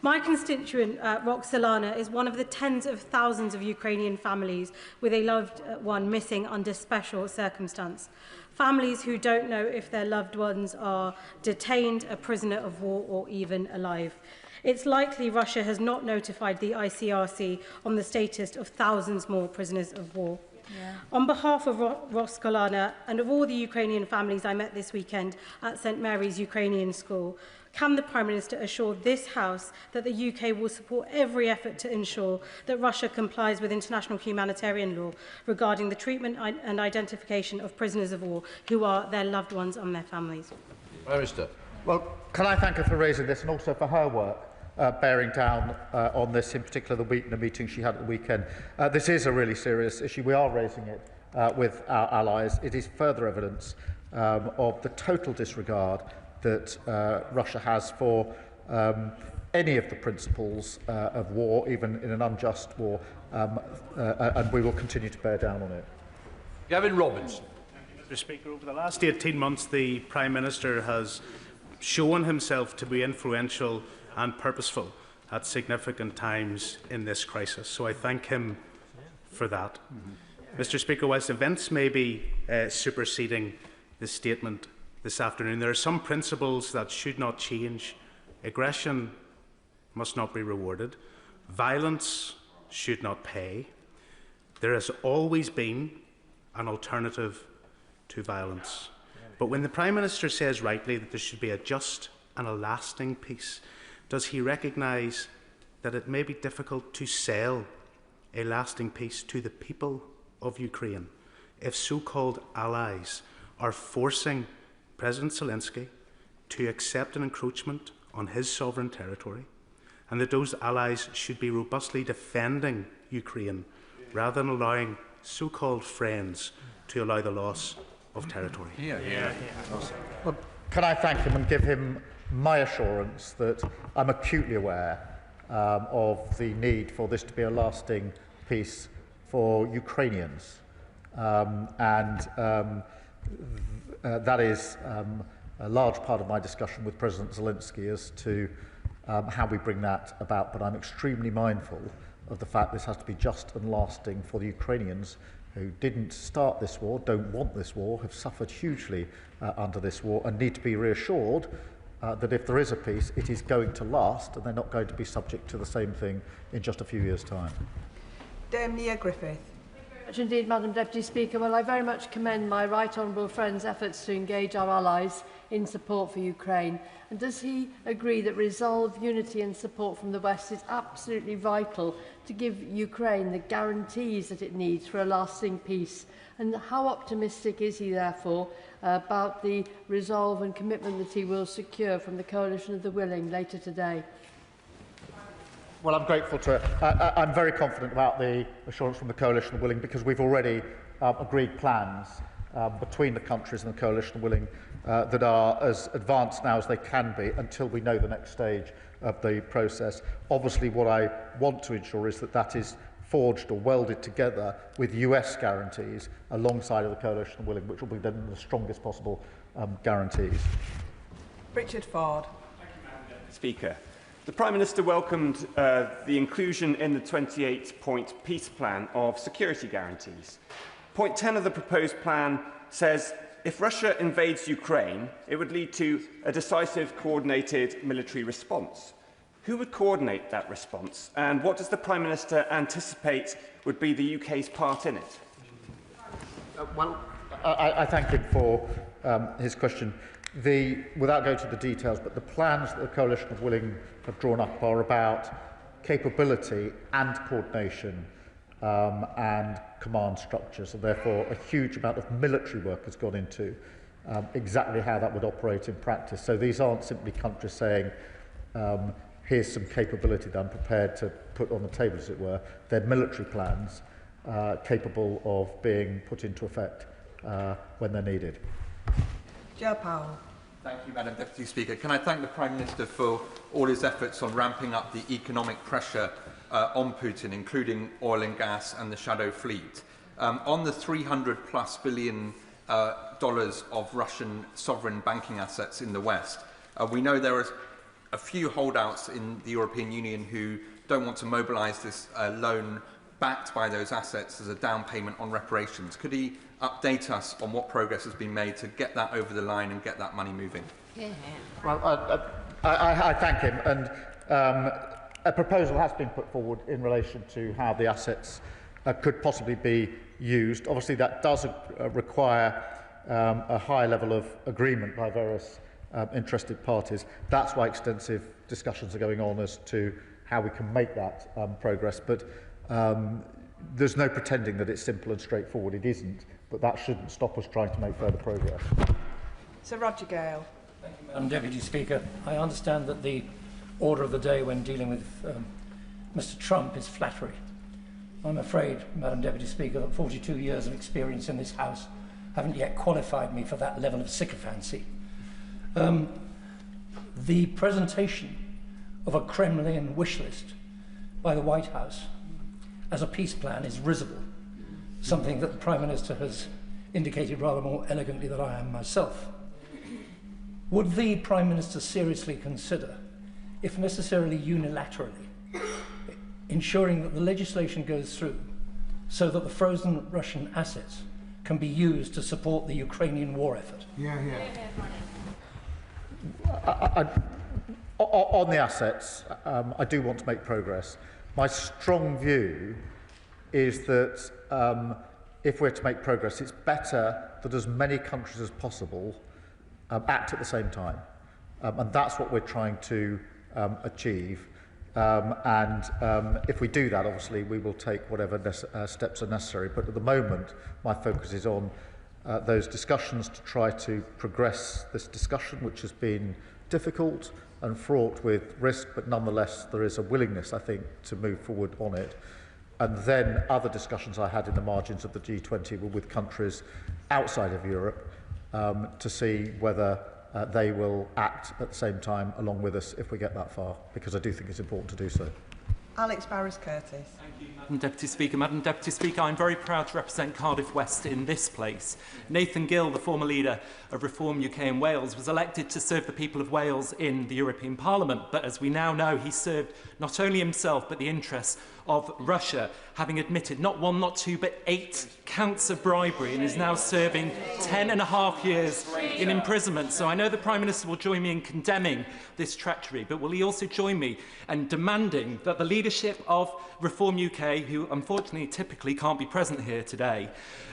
My constituent, Roxolana, is one of the tens of thousands of Ukrainian families with a loved one missing under special circumstance. Families who don't know if their loved ones are detained, a prisoner of war, or even alive. It's likely Russia has not notified the ICRC on the status of thousands more prisoners of war. Yeah. On behalf of Roxolana and of all the Ukrainian families I met this weekend at St Mary's Ukrainian School, can the Prime Minister assure this House that the UK will support every effort to ensure that Russia complies with international humanitarian law regarding the treatment and identification of prisoners of war who are their loved ones and their families? Prime Minister. Well, can I thank her for raising this, and also for her work bearing down on this, in particular the meeting she had at the weekend. This is a really serious issue. We are raising it with our allies. It is further evidence of the total disregard that Russia has for any of the principles of war, even in an unjust war, and we will continue to bear down on it. Gavin Robinson. Mr. Speaker, over the last 18 months, the Prime Minister has shown himself to be influential and purposeful at significant times in this crisis, so I thank him for that. Mr. Speaker, whilst events may be superseding the statement this afternoon, there are some principles that should not change. Aggression must not be rewarded. Violence should not pay. There has always been an alternative to violence. But when the Prime Minister says rightly that there should be a just and a lasting peace, does he recognise that it may be difficult to sell a lasting peace to the people of Ukraine if so-called allies are forcing President Zelensky to accept an encroachment on his sovereign territory, and that those allies should be robustly defending Ukraine rather than allowing so-called friends to allow the loss of territory? Well, can I thank him and give him my assurance that I'm acutely aware of the need for this to be a lasting peace for Ukrainians, that is a large part of my discussion with President Zelensky as to how we bring that about. But I'm extremely mindful of the fact this has to be just and lasting for the Ukrainians who didn't start this war, don't want this war, have suffered hugely under this war, and need to be reassured that if there is a peace, it is going to last, and they're not going to be subject to the same thing in just a few years' time. Dame Nia Griffith. Indeed, Madam Deputy Speaker. Well, I very much commend my right honourable friend's efforts to engage our allies in support for Ukraine. And does he agree that resolve, unity and support from the West is absolutely vital to give Ukraine the guarantees that it needs for a lasting peace? And how optimistic is he, therefore, about the resolve and commitment that he will secure from the Coalition of the Willing later today? Well, I'm grateful to her. I'm very confident about the assurance from the Coalition of Willing, because we've already agreed plans between the countries and the Coalition of Willing that are as advanced now as they can be until we know the next stage of the process. Obviously, what I want to ensure is that that is forged or welded together with US guarantees alongside of the Coalition of Willing, which will be then the strongest possible guarantees. Richard Ford. Speaker. The Prime Minister welcomed the inclusion in the 28-point peace plan of security guarantees. Point 10 of the proposed plan says if Russia invades Ukraine, it would lead to a decisive, coordinated military response. Who would coordinate that response, and what does the Prime Minister anticipate would be the UK's part in it? I thank him for his question. Without going to the details, but the plans that the Coalition of Willing have drawn up are about capability and coordination and command structures, and therefore a huge amount of military work has gone into exactly how that would operate in practice. So these aren't simply countries saying, here's some capability that I'm prepared to put on the table, as it were. They're military plans capable of being put into effect when they're needed. Joe Powell. Thank you, Madam Deputy Speaker. Can I thank the Prime Minister for all his efforts on ramping up the economic pressure on Putin, including oil and gas and the shadow fleet. On the $300+ billion of Russian sovereign banking assets in the West, we know there are a few holdouts in the European Union who don't want to mobilise this loan backed by those assets as a down payment on reparations. Could he update us on what progress has been made to get that over the line and get that money moving? Yeah. Well, I thank him, and a proposal has been put forward in relation to how the assets could possibly be used. Obviously, that does require a high level of agreement by various interested parties. That's why extensive discussions are going on as to how we can make that progress. But there's no pretending that it's simple and straightforward. It isn't, but that shouldn't stop us trying to make further progress. Sir Roger Gale. Thank you, Madam Deputy Speaker. I understand that the order of the day when dealing with Mr. Trump is flattery. I'm afraid, Madam Deputy Speaker, that 42 years of experience in this House haven't yet qualified me for that level of sycophancy. The presentation of a Kremlin wish list by the White House as a peace plan is risible, something that the Prime Minister has indicated rather more elegantly than I am myself. Would the Prime Minister seriously consider, if necessarily unilaterally, ensuring that the legislation goes through so that the frozen Russian assets can be used to support the Ukrainian war effort? On the assets, I do want to make progress. My strong view is that if we're to make progress, it's better that as many countries as possible act at the same time. And that's what we're trying to achieve. If we do that, obviously, we will take whatever steps are necessary. But at the moment, my focus is on those discussions to try to progress this discussion, which has been difficult and fraught with risk, but nonetheless there is a willingness, I think, to move forward on it. And then other discussions I had in the margins of the G20 were with countries outside of Europe to see whether they will act at the same time along with us if we get that far, because I do think it's important to do so. Alex Barris-Curtis. Thank you, Madam Deputy Speaker. Madam Deputy Speaker, I'm very proud to represent Cardiff West in this place. Nathan Gill, the former leader of Reform UK in Wales, was elected to serve the people of Wales in the European Parliament. But as we now know, he served not only himself, but the interests of Russia, having admitted not one, not two, but 8 counts of bribery, and is now serving 10.5 years in imprisonment. So I know the Prime Minister will join me in condemning this treachery, but will he also join me in demanding that the leadership of Reform UK, who unfortunately typically can't be present here today,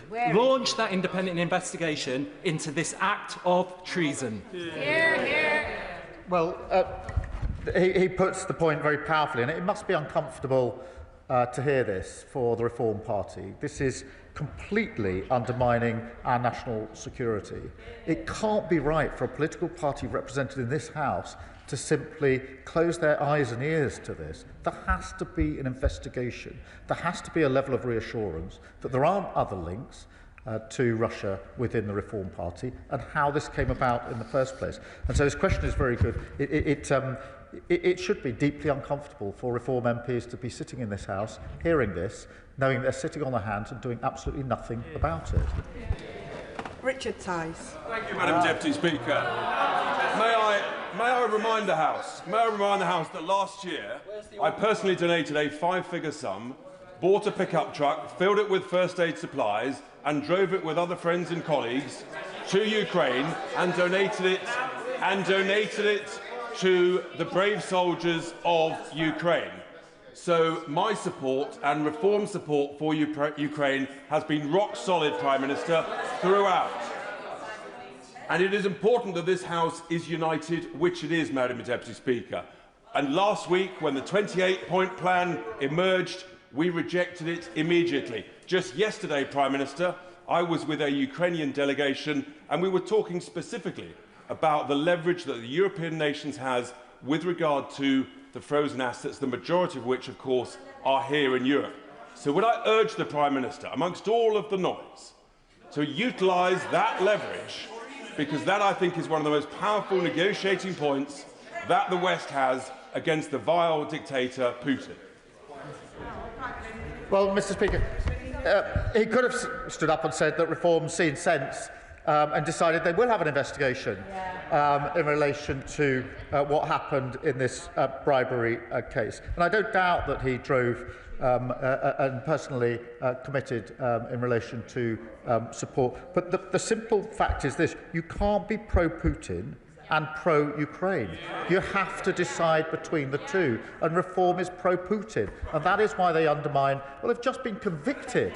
launch that independent investigation into this act of treason? Well, he puts the point very powerfully, and it must be uncomfortable to hear this for the Reform Party. This is completely undermining our national security. It can't be right for a political party represented in this House to simply close their eyes and ears to this. There has to be an investigation. There has to be a level of reassurance that there aren't other links to Russia within the Reform Party and how this came about in the first place. And so his question is very good. It should be deeply uncomfortable for Reform MPs to be sitting in this House, hearing this, knowing they're sitting on their hands and doing absolutely nothing about it. Richard Tice. Thank you, Madam Deputy Speaker. May I remind the House that last year I personally donated a 5-figure sum, bought a pickup truck, filled it with first aid supplies, and drove it with other friends and colleagues to Ukraine and donated it to the brave soldiers of Ukraine. So my support and reform support for Ukraine has been rock solid, Prime Minister, throughout. And it is important that this House is united, which it is, Madam Deputy Speaker. And last week, when the 28-point plan emerged, we rejected it immediately. Just yesterday, Prime Minister, I was with a Ukrainian delegation, and we were talking specifically about the leverage that the European nations has with regard to the frozen assets, the majority of which, of course, are here in Europe. So would I urge the Prime Minister, amongst all of the noise, to utilise that leverage, because that, I think, is one of the most powerful negotiating points that the West has against the vile dictator Putin. Well, Mr. Speaker, he could have stood up and said that reform's seen sense and decided they will have an investigation in relation to what happened in this bribery case. And I don't doubt that he drove and personally committed in relation to support. But the simple fact is this: you can't be pro-Putin and pro-Ukraine. You have to decide between the two, and reform is pro-Putin. And that is why they undermine, well, they've just been convicted.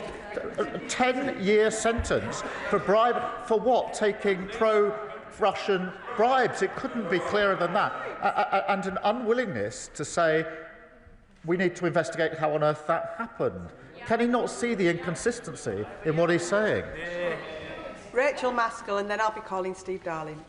A 10-year sentence for bribe, for what? Taking pro-Russian bribes. It couldn't be clearer than that. And an unwillingness to say, we need to investigate how on earth that happened. Can he not see the inconsistency in what he's saying? Rachel Maskell, and then I'll be calling Steve Darling.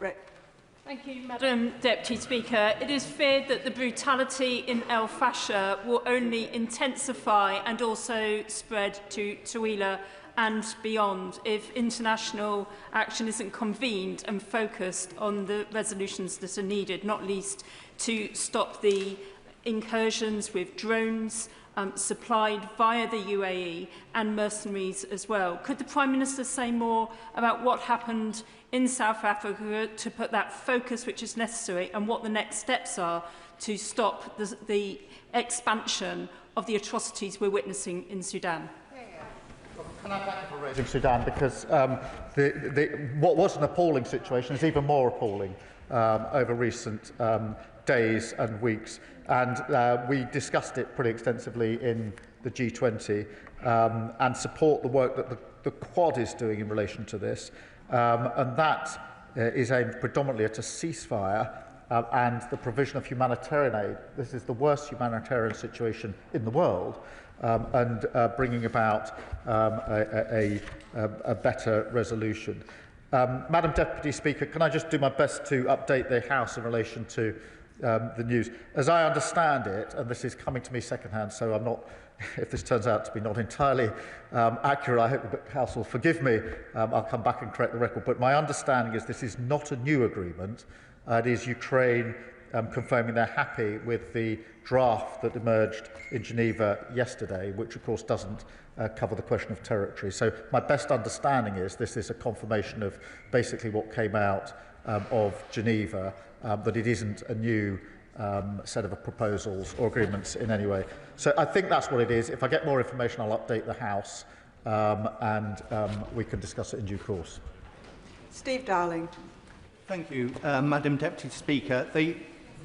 Thank you, Madam Deputy Speaker. It is feared that the brutality in El Fasher will only intensify and also spread to Tooele and beyond if international action isn't convened and focused on the resolutions that are needed, not least to stop the incursions with drones supplied via the UAE and mercenaries as well. Could the Prime Minister say more about what happened in South Africa to put that focus which is necessary, and what the next steps are to stop the expansion of the atrocities we're witnessing in Sudan? Can I thank you for raising Sudan, because what was an appalling situation is even more appalling over recent days and weeks. And we discussed it pretty extensively in the G20 and support the work that the Quad is doing in relation to this. And that is aimed predominantly at a ceasefire and the provision of humanitarian aid. This is the worst humanitarian situation in the world, and bringing about a better resolution. Madam Deputy Speaker, can I just do my best to update the House in relation to the news? As I understand it, and this is coming to me secondhand, so I'm not, if this turns out to be not entirely accurate, I hope the House will forgive me. I'll come back and correct the record. But my understanding is this is not a new agreement. It is Ukraine confirming they're happy with the draft that emerged in Geneva yesterday, which of course doesn't cover the question of territory. So my best understanding is this is a confirmation of basically what came out of Geneva, that it isn't a new set of proposals or agreements in any way. So I think that's what it is. If I get more information, I'll update the House and we can discuss it in due course. Steve Darling. Thank you, Madam Deputy Speaker. The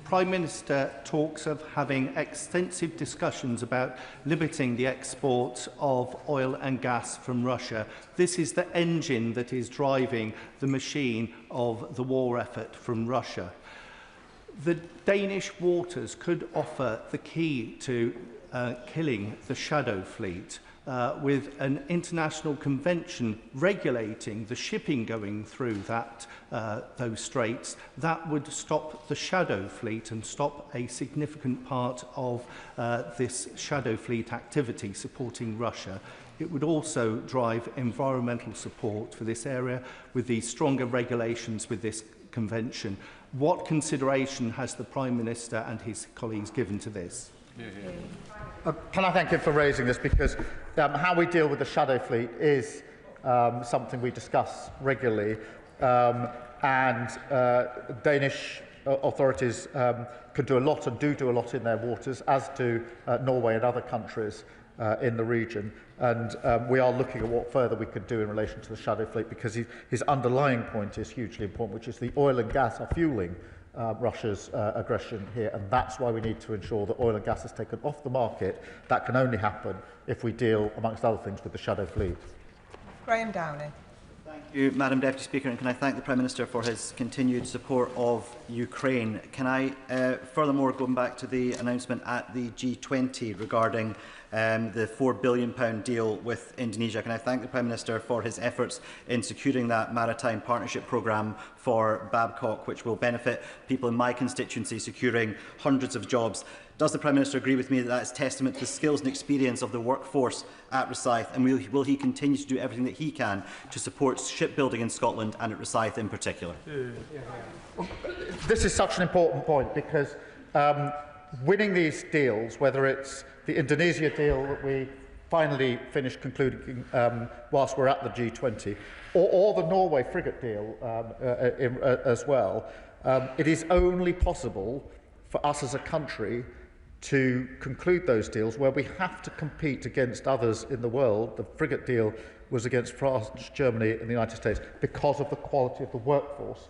Prime Minister talks of having extensive discussions about limiting the export of oil and gas from Russia. This is the engine that is driving the machine of the war effort from Russia. The Danish waters could offer the key to killing the shadow fleet with an international convention regulating the shipping going through those straits. That would stop the shadow fleet and stop a significant part of this shadow fleet activity supporting Russia. It would also drive environmental support for this area with the stronger regulations with this convention. What consideration has the Prime Minister and his colleagues given to this? Can I thank him for raising this, because how we deal with the shadow fleet is something we discuss regularly, and Danish authorities can do a lot and do a lot in their waters, as do Norway and other countries. in the region. And we are looking at what further we could do in relation to the shadow fleet, because his underlying point is hugely important, which is the oil and gas are fueling Russia's aggression here, and that's why we need to ensure that oil and gas is taken off the market. That can only happen if we deal, amongst other things, with the shadow fleet. Graham Downey. Thank you, Madam Deputy Speaker, and can I thank the Prime Minister for his continued support of Ukraine. Can I, furthermore, going back to the announcement at the G20 regarding the £4 billion deal with Indonesia, can I thank the Prime Minister for his efforts in securing that maritime partnership programme for Babcock, which will benefit people in my constituency, securing hundreds of jobs. Does the Prime Minister agree with me that that is testament to the skills and experience of the workforce at Rosyth, and will he continue to do everything that he can to support shipbuilding in Scotland and at Rosyth in particular? This is such an important point, because winning these deals, whether it's the Indonesia deal that we finally finished concluding whilst we're at the G20, or the Norway frigate deal as well, it is only possible for us as a country to conclude those deals where we have to compete against others in the world. The frigate deal was against France, Germany and the United States because of the quality of the workforce,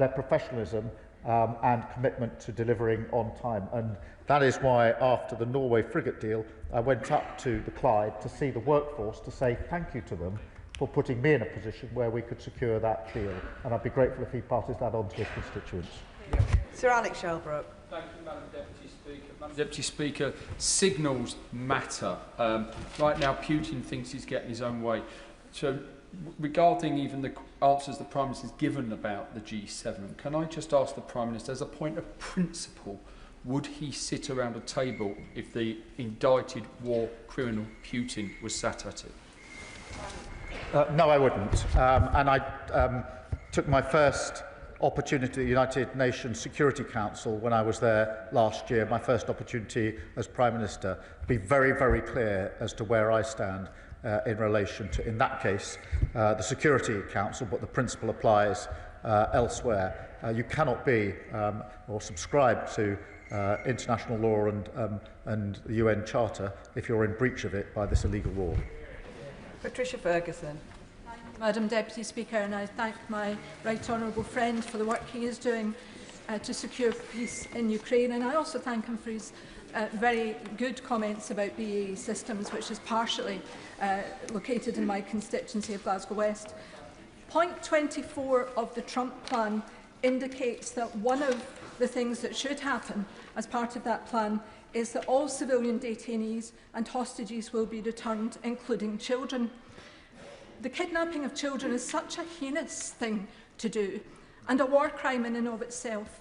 their professionalism and commitment to delivering on time. And that is why, after the Norway frigate deal, I went up to the Clyde to see the workforce, to say thank you to them for putting me in a position where we could secure that deal. And I'd be grateful if he passes that on to his constituents. Sir Alex Shelbrooke. Thank you, Madam Deputy Speaker. Madam Deputy Speaker, signals matter. Right now, Putin thinks he's getting his own way. So, regarding even the answers the Prime Minister has given about the G7, can I just ask the Prime Minister, as a point of principle, would he sit around a table if the indicted war criminal Putin was sat at it? No, I wouldn't. And I took my first opportunity at the United Nations Security Council when I was there last year, my first opportunity as Prime Minister, be very, very clear as to where I stand in relation to, in that case, the Security Council, but the principle applies elsewhere. You cannot be or subscribe to international law and the UN Charter if you're in breach of it by this illegal war. Patricia Ferguson. Madam Deputy Speaker, and I thank my right honourable friend for the work he is doing to secure peace in Ukraine, and I also thank him for his very good comments about BAE Systems, which is partially located in my constituency of Glasgow West. Point 24 of the Trump plan indicates that one of the things that should happen as part of that plan is that all civilian detainees and hostages will be returned, including children. The kidnapping of children is such a heinous thing to do, and a war crime in and of itself,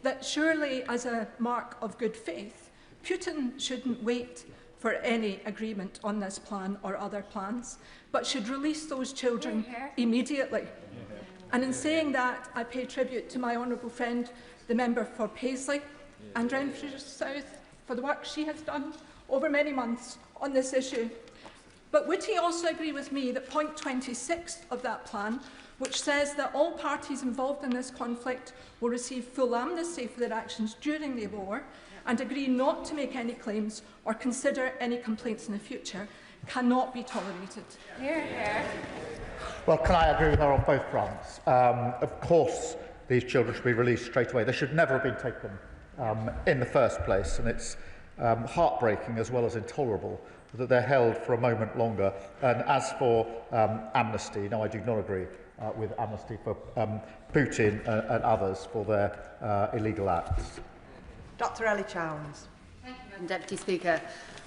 that surely, as a mark of good faith, Putin shouldn't wait for any agreement on this plan or other plans, but should release those children immediately. And in saying that, I pay tribute to my honourable friend, the member for Paisley and Renfrew South, for the work she has done over many months on this issue. But would he also agree with me that point 26 of that plan, which says that all parties involved in this conflict will receive full amnesty for their actions during the war and agree not to make any claims or consider any complaints in the future, cannot be tolerated? Well, can I agree with her on both fronts? Of course, these children should be released straight away. They should never have been taken in the first place, and it's heartbreaking as well as intolerable that they're held for a moment longer. And as for amnesty, no, I do not agree with amnesty for Putin and others for their illegal acts. Dr. Ellie Chowns. Thank you, Madam Deputy Speaker.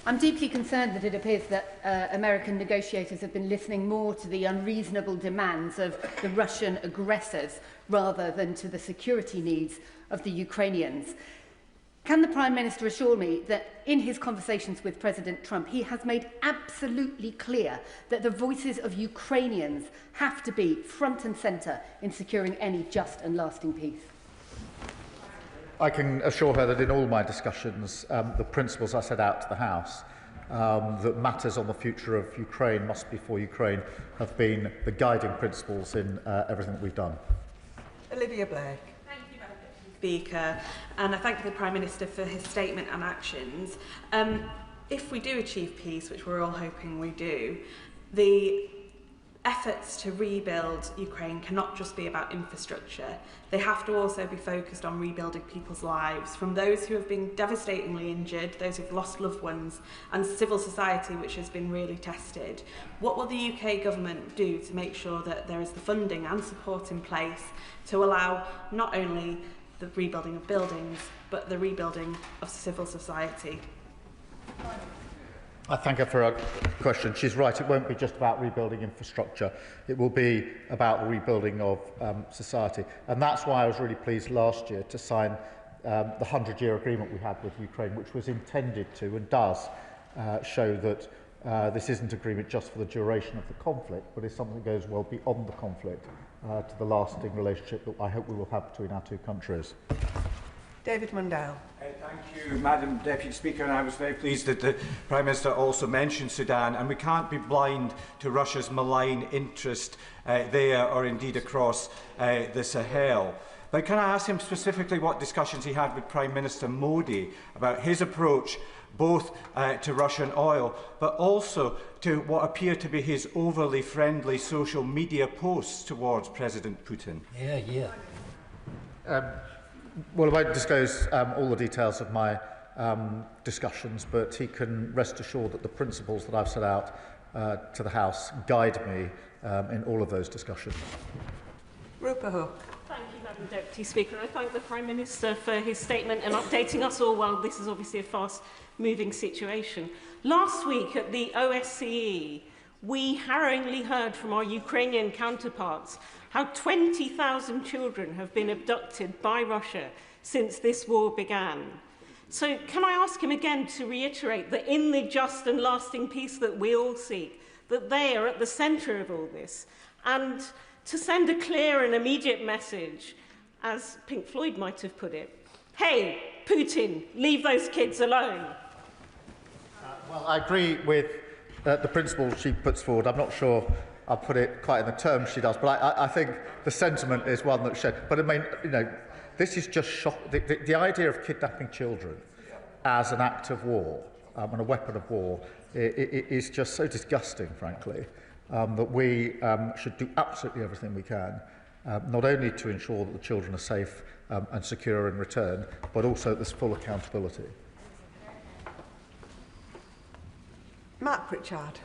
I'm deeply concerned that it appears that American negotiators have been listening more to the unreasonable demands of the Russian aggressors rather than to the security needs of the Ukrainians. Can the Prime Minister assure me that in his conversations with President Trump, he has made absolutely clear that the voices of Ukrainians have to be front and centre in securing any just and lasting peace? I can assure her that in all my discussions, the principles I set out to the House, that matters on the future of Ukraine must be for Ukraine, have been the guiding principles in everything that we've done. Olivia Blake. Speaker, and I thank the Prime Minister for his statement and actions. if we do achieve peace, which we're all hoping we do, the efforts to rebuild Ukraine cannot just be about infrastructure. They have to also be focused on rebuilding people's lives, from those who have been devastatingly injured, those who've lost loved ones, and civil society, which has been really tested. What will the UK government do to make sure that there is the funding and support in place to allow not only the rebuilding of buildings, but the rebuilding of civil society? I thank her for her question. She's right, it won't be just about rebuilding infrastructure. It will be about the rebuilding of society. And that's why I was really pleased last year to sign the 100-year agreement we had with Ukraine, which was intended to and does show that this isn't an agreement just for the duration of the conflict, but is something that goes well beyond the conflict to the lasting relationship that I hope we will have between our two countries. David Mundell. Thank you, Madam Deputy Speaker, and I was very pleased that the Prime Minister also mentioned Sudan, and we can't be blind to Russia's malign interest there or indeed across the Sahel. But can I ask him specifically what discussions he had with Prime Minister Modi about his approach both to Russian oil, but also to what appear to be his overly friendly social media posts towards President Putin? Well, I won't disclose all the details of my discussions, but he can rest assured that the principles that I've set out to the House guide me in all of those discussions. Rupa Ho. Thank you, Madam Deputy Speaker. I thank the Prime Minister for his statement and updating us all while this is obviously a fast-moving situation. Last week at the OSCE, we harrowingly heard from our Ukrainian counterparts how 20,000 children have been abducted by Russia since this war began. So can I ask him again to reiterate that in the just and lasting peace that we all seek, that they are at the centre of all this, and to send a clear and immediate message, as Pink Floyd might have put it, hey, Putin, leave those kids alone. Well, I agree with the principles she puts forward. I'm not sure I'll put it quite in the terms she does, but I think the sentiment is one that's shared. But I mean, you know, this is just shock. The idea of kidnapping children as an act of war and a weapon of war is just so disgusting, frankly, that we should do absolutely everything we can, not only to ensure that the children are safe and secure in return, but also that there's full accountability. Matt Pritchard.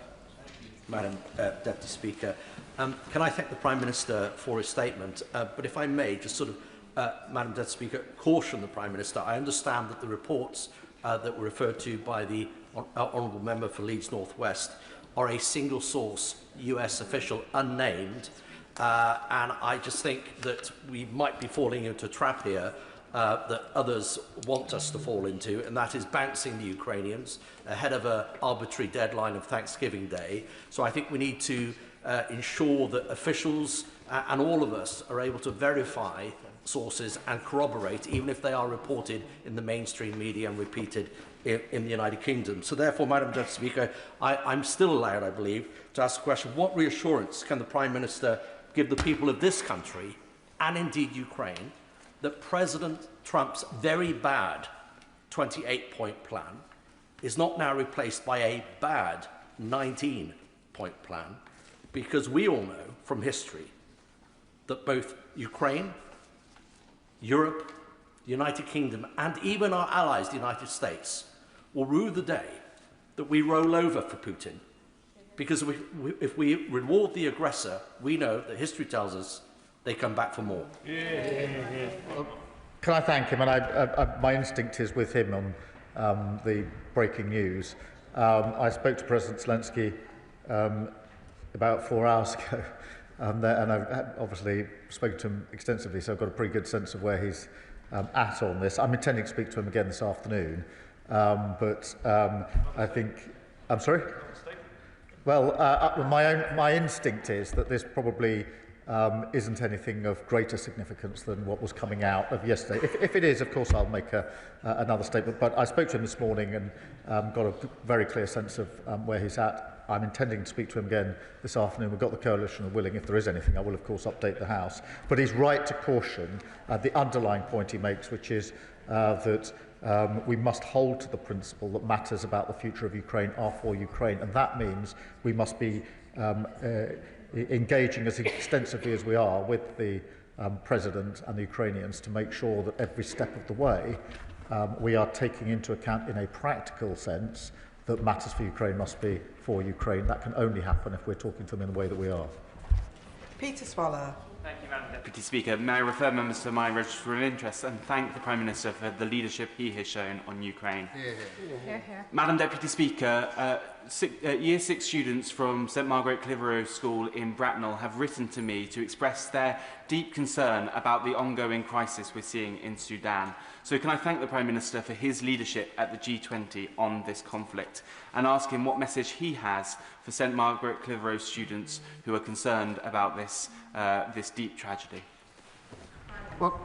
Madam Deputy Speaker, can I thank the Prime Minister for his statement, but if I may, just sort of, Madam Deputy Speaker, caution the Prime Minister. I understand that the reports that were referred to by the Honourable Member for Leeds North West are a single source US official, unnamed, and I just think that we might be falling into a trap here that others want us to fall into, and that is bouncing the Ukrainians ahead of an arbitrary deadline of Thanksgiving Day. So I think we need to ensure that officials and all of us are able to verify sources and corroborate, even if they are reported in the mainstream media and repeated in the United Kingdom. So therefore, Madam Deputy Speaker, I'm still allowed, I believe, to ask the question, what reassurance can the Prime Minister give the people of this country, and indeed Ukraine, that President Trump's very bad 28-point plan is not now replaced by a bad 19-point plan, because we all know from history that both Ukraine, Europe, the United Kingdom, and even our allies, the United States, will rue the day that we roll over for Putin. Because if we reward the aggressor, we know that history tells us they come back for more. Well, can I thank him? And my instinct is with him on the breaking news. I spoke to President Zelensky about 4 hours ago, and I've obviously spoken to him extensively, so I've got a pretty good sense of where he's at on this. I'm intending to speak to him again this afternoon, but I think... I'm sorry? Well, my instinct is that this probably isn't anything of greater significance than what was coming out of yesterday. If it is, of course, I'll make another statement. But I spoke to him this morning and got a very clear sense of where he's at. I'm intending to speak to him again this afternoon. We've got the coalition of willing. If there is anything, I will, of course, update the House. But he's right to caution the underlying point he makes, which is that we must hold to the principle that matters about the future of Ukraine are for Ukraine, and that means we must be engaging as extensively as we are with the President and the Ukrainians to make sure that every step of the way we are taking into account in a practical sense that matters for Ukraine must be for Ukraine. That can only happen if we're talking to them in the way that we are. Peter Swallow. Thank you, Madam Deputy Speaker. May I refer members to my register of interest and thank the Prime Minister for the leadership he has shown on Ukraine. Madam Deputy Speaker, Year 6 students from St Margaret Clitheroe School in Bracknell have written to me to express their deep concern about the ongoing crisis we're seeing in Sudan. So can I thank the Prime Minister for his leadership at the G20 on this conflict and ask him what message he has for St Margaret Clitheroe students who are concerned about this deep tragedy. Well,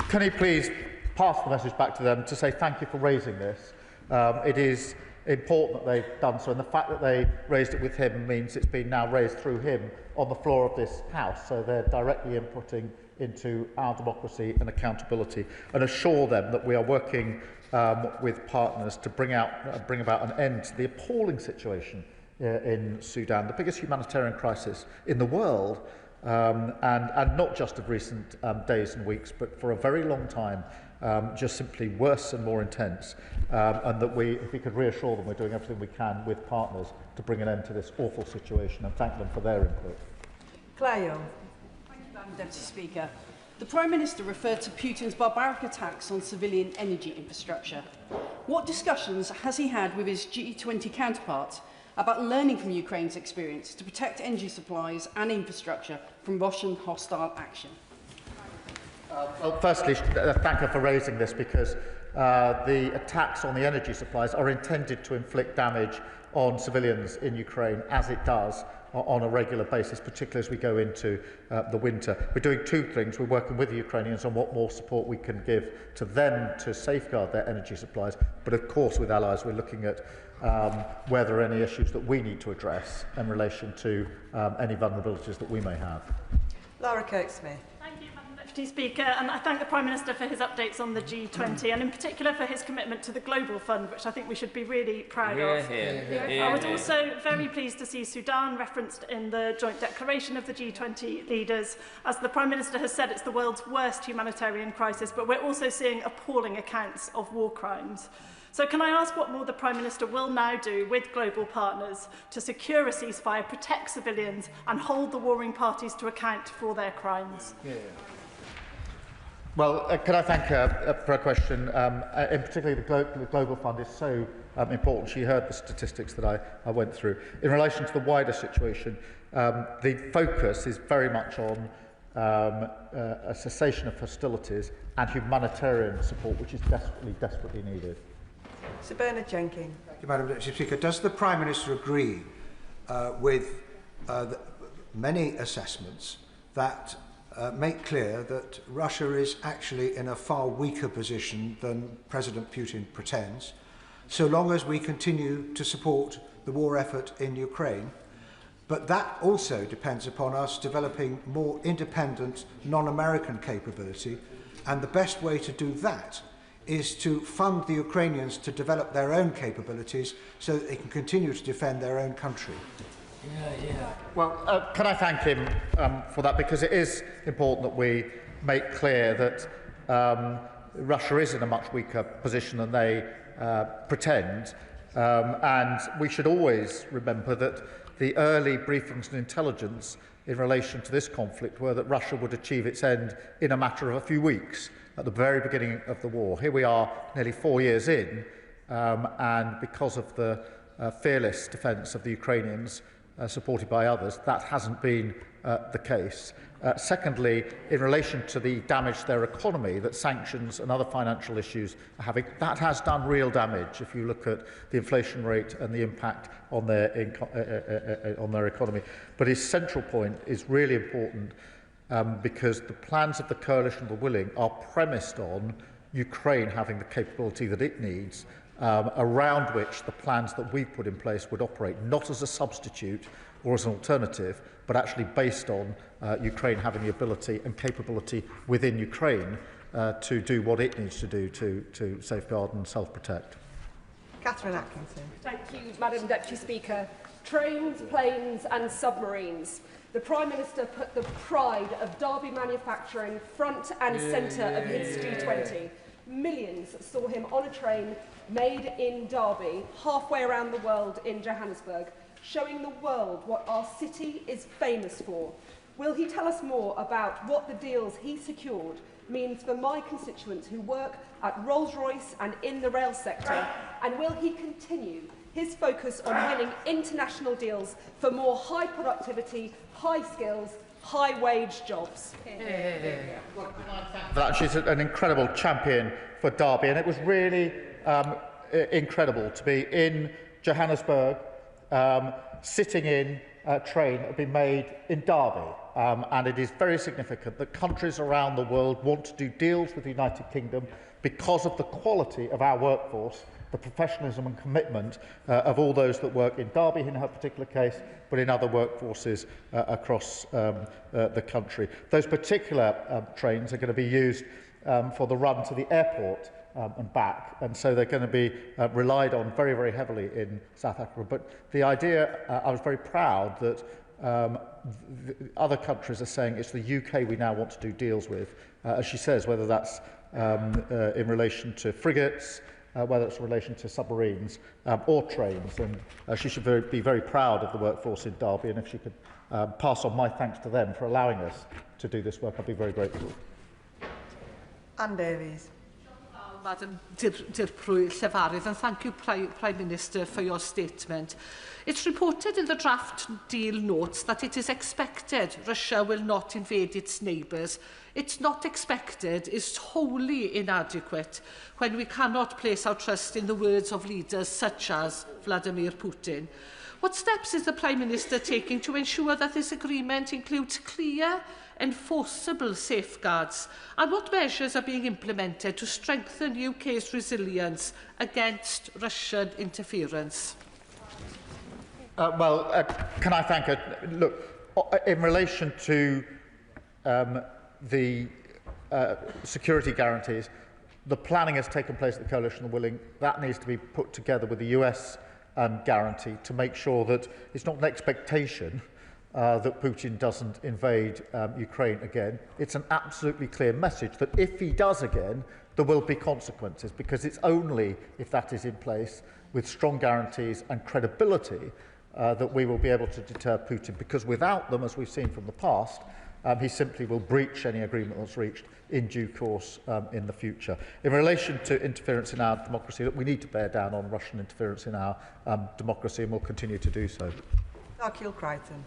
can he please pass the message back to them to say thank you for raising this. It is important that they've done so, and the fact that they raised it with him means it's been now raised through him on the floor of this House, so they're directly inputting into our democracy and accountability, and assure them that we are working with partners to bring about an end to the appalling situation in Sudan, the biggest humanitarian crisis in the world, and not just of recent days and weeks, but for a very long time, just simply worse and more intense, and that if we could reassure them we're doing everything we can with partners to bring an end to this awful situation, and thank them for their input. Claire Young. Thank you, Madam Deputy Speaker. The Prime Minister referred to Putin's barbaric attacks on civilian energy infrastructure. What discussions has he had with his G20 counterparts about learning from Ukraine's experience to protect energy supplies and infrastructure from Russian hostile action? Well, firstly, thank her for raising this, because the attacks on the energy supplies are intended to inflict damage on civilians in Ukraine, as it does on a regular basis, particularly as we go into the winter. We're doing two things. We're working with the Ukrainians on what more support we can give to them to safeguard their energy supplies, but of course with allies we're looking at where there are any issues that we need to address in relation to any vulnerabilities that we may have. Laura Kirksmith. Deputy Speaker, and I thank the Prime Minister for his updates on the G20 and in particular for his commitment to the Global Fund, which I think we should be really proud of. I was also very pleased to see Sudan referenced in the joint declaration of the G20 leaders. As the Prime Minister has said, it's the world's worst humanitarian crisis, but we're also seeing appalling accounts of war crimes. So can I ask what more the Prime Minister will now do with global partners to secure a ceasefire, protect civilians and hold the warring parties to account for their crimes? Well, can I thank her for a question? In particular, the Global Fund is so important. She heard the statistics that I went through. In relation to the wider situation, the focus is very much on a cessation of hostilities and humanitarian support, which is desperately needed. Sir Bernard Jenkins. Thank you, Madam Deputy Speaker. Does the Prime Minister agree with many assessments that make clear that Russia is actually in a far weaker position than President Putin pretends, so long as we continue to support the war effort in Ukraine? But that also depends upon us developing more independent, non-American capability, and the best way to do that is to fund the Ukrainians to develop their own capabilities so that they can continue to defend their own country. Well, can I thank him for that, because it is important that we make clear that Russia is in a much weaker position than they pretend, and we should always remember that the early briefings and intelligence in relation to this conflict were that Russia would achieve its end in a matter of a few weeks at the very beginning of the war. Here we are nearly 4 years in, and because of the fearless defence of the Ukrainians, supported by others, that hasn't been the case. Secondly, in relation to the damage to their economy that sanctions and other financial issues are having, that has done real damage if you look at the inflation rate and the impact on their economy. But his central point is really important because the plans of the coalition of the willing are premised on Ukraine having the capability that it needs, around which the plans that we've put in place would operate, not as a substitute or as an alternative, but actually based on Ukraine having the ability and capability within Ukraine to do what it needs to do to safeguard and self-protect. Catherine Atkinson. Thank you, Madam Deputy Speaker. Trains, planes and submarines. The Prime Minister put the pride of Derby manufacturing front and centre of his G20. Millions saw him on a train made in Derby, halfway around the world in Johannesburg, showing the world what our city is famous for. Will he tell us more about what the deals he secured means for my constituents who work at Rolls-Royce and in the rail sector? And will he continue his focus on winning international deals for more high productivity, high skills, high wage jobs? That she's an incredible champion for Derby, and it was really incredible to be in Johannesburg, sitting in a train that had been made in Derby. And it is very significant that countries around the world want to do deals with the United Kingdom because of the quality of our workforce, the professionalism and commitment of all those that work in Derby in her particular case, but in other workforces across the country. Those particular trains are going to be used for the run to the airport and back, and so they're going to be relied on very, very heavily in South Africa. But the idea, I was very proud that other countries are saying it's the UK we now want to do deals with, as she says, whether that's in relation to frigates, whether it's in relation to submarines or trains. And she should be very proud of the workforce in Derby, and if she could pass on my thanks to them for allowing us to do this work, I'd be very grateful. Anne Davies. Madam Llefarydd, and thank you, Prime Minister, for your statement. It's reported in the draft deal notes that it is expected Russia will not invade its neighbours. It's not expected is wholly inadequate when we cannot place our trust in the words of leaders such as Vladimir Putin. What steps is the Prime Minister taking to ensure that this agreement includes clear, enforceable safeguards, and what measures are being implemented to strengthen UK's resilience against Russian interference? Can I thank her? Look, in relation to the security guarantees, the planning has taken place at the Coalition of the Willing. That needs to be put together with the US guarantee to make sure that it's not an expectation that Putin doesn't invade Ukraine again. It's an absolutely clear message that if he does again, there will be consequences, because it's only if that is in place with strong guarantees and credibility that we will be able to deter Putin, because without them, as we've seen from the past, he simply will breach any agreement that's reached in due course in the future. In relation to interference in our democracy, look, we need to bear down on Russian interference in our democracy, and we'll continue to do so. Keir Crichton.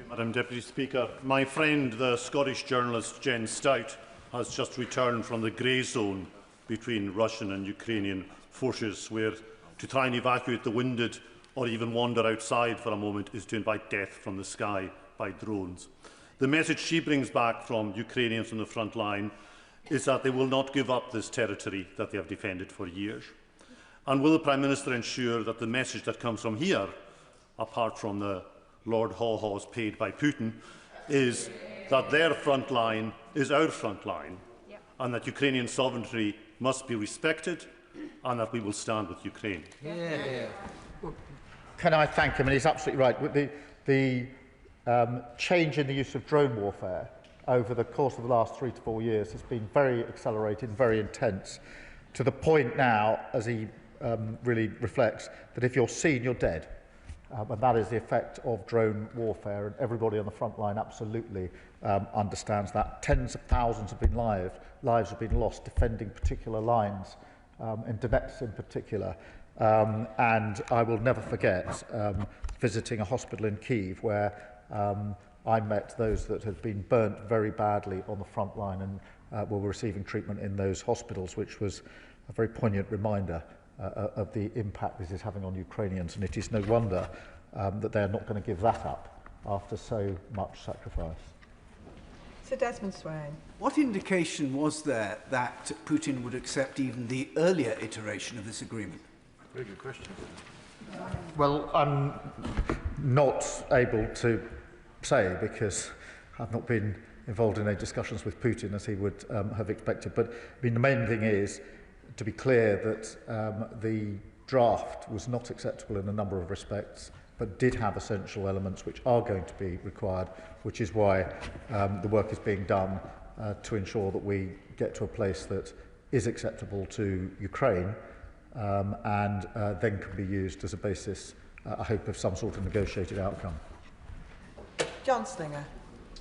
Madam Deputy Speaker, my friend, the Scottish journalist Jen Stout, has just returned from the grey zone between Russian and Ukrainian forces, where to try and evacuate the wounded or even wander outside for a moment is to invite death from the sky by drones. The message she brings back from Ukrainians on the front line is that they will not give up this territory that they have defended for years. And will the Prime Minister ensure that the message that comes from here, apart from the Lord Haw-Haws paid by Putin, is that their front line is our front line, and that Ukrainian sovereignty must be respected, and that we will stand with Ukraine? Can I thank him? And he's absolutely right. The change in the use of drone warfare over the course of the last 3 to 4 years has been very accelerated, very intense, to the point now, as he really reflects, that if you're seen, you're dead. And that is the effect of drone warfare, and everybody on the front line absolutely understands that. Tens of thousands have been lives have been lost defending particular lines, in Donetsk in particular. And I will never forget visiting a hospital in Kyiv where I met those that had been burnt very badly on the front line and were receiving treatment in those hospitals, which was a very poignant reminder of the impact this is having on Ukrainians. And it is no wonder that they are not going to give that up after so much sacrifice. Sir Desmond Swain. What indication was there that Putin would accept even the earlier iteration of this agreement? Very good question. Well, I'm not able to say, because I've not been involved in any discussions with Putin, as he would have expected. But I mean, the main thing is to be clear that the draft was not acceptable in a number of respects, but did have essential elements which are going to be required, which is why the work is being done to ensure that we get to a place that is acceptable to Ukraine and then can be used as a basis, I hope, of some sort of negotiated outcome. John Slinger.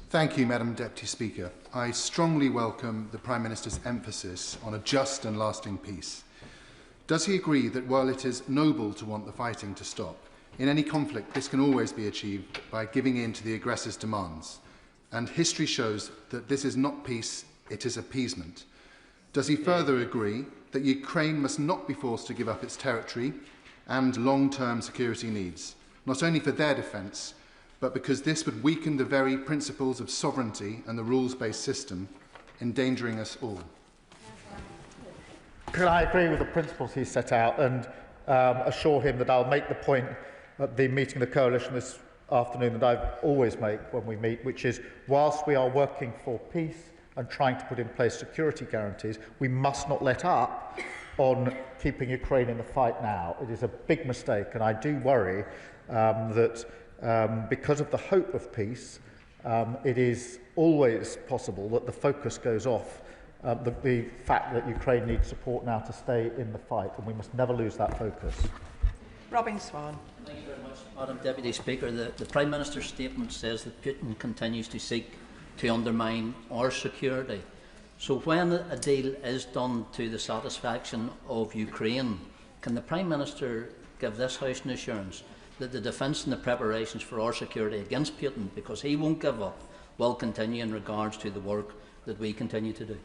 Thank you, Madam Deputy Speaker. I strongly welcome the Prime Minister's emphasis on a just and lasting peace. Does he agree that while it is noble to want the fighting to stop, in any conflict this can always be achieved by giving in to the aggressor's demands? And history shows that this is not peace, it is appeasement. Does he further agree that Ukraine must not be forced to give up its territory and long-term security needs, not only for their defence, but because this would weaken the very principles of sovereignty and the rules-based system, endangering us all? Can I agree with the principles he set out and assure him that I'll make the point at the meeting of the Coalition this afternoon that I always make when we meet, which is whilst we are working for peace and trying to put in place security guarantees, we must not let up on keeping Ukraine in the fight now. It is a big mistake, and I do worry that because of the hope of peace, it is always possible that the focus goes off the fact that Ukraine needs support now to stay in the fight, and we must never lose that focus. Robin Swan. Thank you very much, Madam Deputy Speaker. The Prime Minister's statement says that Putin continues to seek to undermine our security. So when a deal is done to the satisfaction of Ukraine, can the Prime Minister give this House an assurance that the defence and the preparations for our security against Putin, because he won't give up, will continue in regards to the work that we continue to do?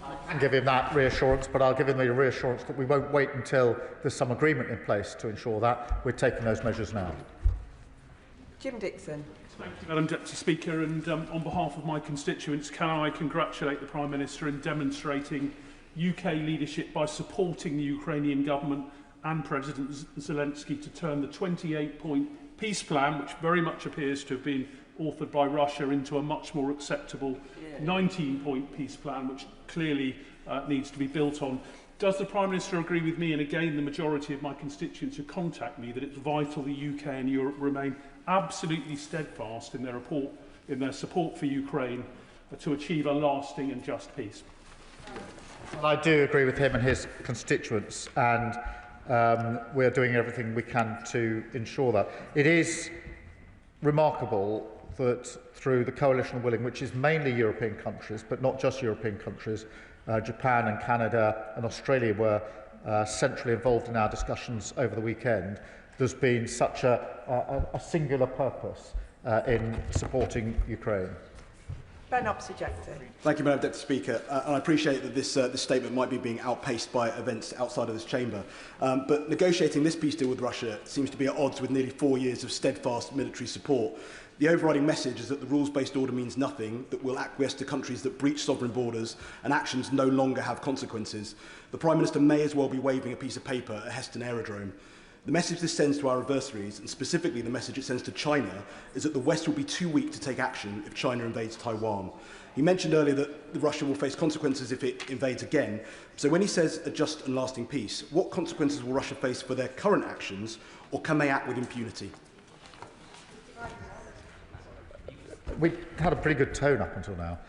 I can give him that reassurance, but I'll give him the reassurance that we won't wait until there's some agreement in place to ensure that. We're taking those measures now. Jim Dixon. Thank you, Madam Deputy Speaker, and on behalf of my constituents, can I congratulate the Prime Minister in demonstrating UK leadership by supporting the Ukrainian government and President Zelensky to turn the 28-point peace plan, which very much appears to have been authored by Russia, into a much more acceptable 19-point peace plan, which clearly needs to be built on. Does the Prime Minister agree with me, and again the majority of my constituents who contact me, that it's vital the UK and Europe remain absolutely steadfast in their support for Ukraine to achieve a lasting and just peace? Well, I do agree with him and his constituents, and we are doing everything we can to ensure that. It is remarkable that through the coalition of willing, which is mainly European countries, but not just European countries, Japan and Canada and Australia were centrally involved in our discussions over the weekend, there's been such a singular purpose in supporting Ukraine. Ben Obsujector. Thank you, Madam Deputy Speaker. And I appreciate that this statement might be being outpaced by events outside of this chamber. But negotiating this peace deal with Russia seems to be at odds with nearly 4 years of steadfast military support. The overriding message is that the rules-based order means nothing, that we'll acquiesce to countries that breach sovereign borders, and actions no longer have consequences. The Prime Minister may as well be waving a piece of paper at Heston Aerodrome. The message this sends to our adversaries, and specifically the message it sends to China, is that the West will be too weak to take action if China invades Taiwan. He mentioned earlier that Russia will face consequences if it invades again. So when he says a just and lasting peace, what consequences will Russia face for their current actions, or can they act with impunity? We had a pretty good tone up until now,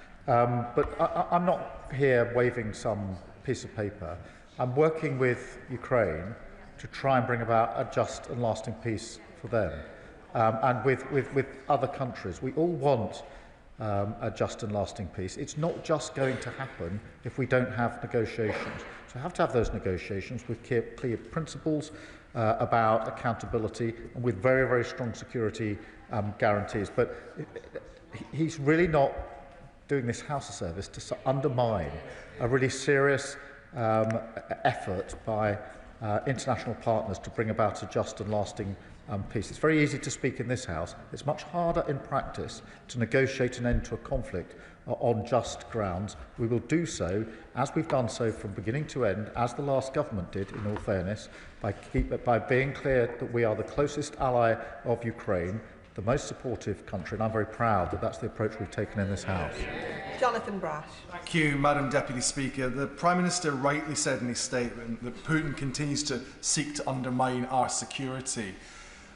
but I'm not here waving some piece of paper. I'm working with Ukraine to try and bring about a just and lasting peace for them, and with other countries. We all want a just and lasting peace. It's not just going to happen if we don't have negotiations. So we have to have those negotiations with clear principles about accountability and with very, very strong security guarantees. But he's really not doing this House a service to undermine a really serious effort by international partners to bring about a just and lasting peace. It's very easy to speak in this House. It's much harder in practice to negotiate an end to a conflict on just grounds. We will do so, as we've done so from beginning to end, as the last government did, in all fairness, by being clear that we are the closest ally of Ukraine, the most supportive country, and I'm very proud that that's the approach we've taken in this House. Jonathan Brash. Thank you, Madam Deputy Speaker. The Prime Minister rightly said in his statement that Putin continues to seek to undermine our security.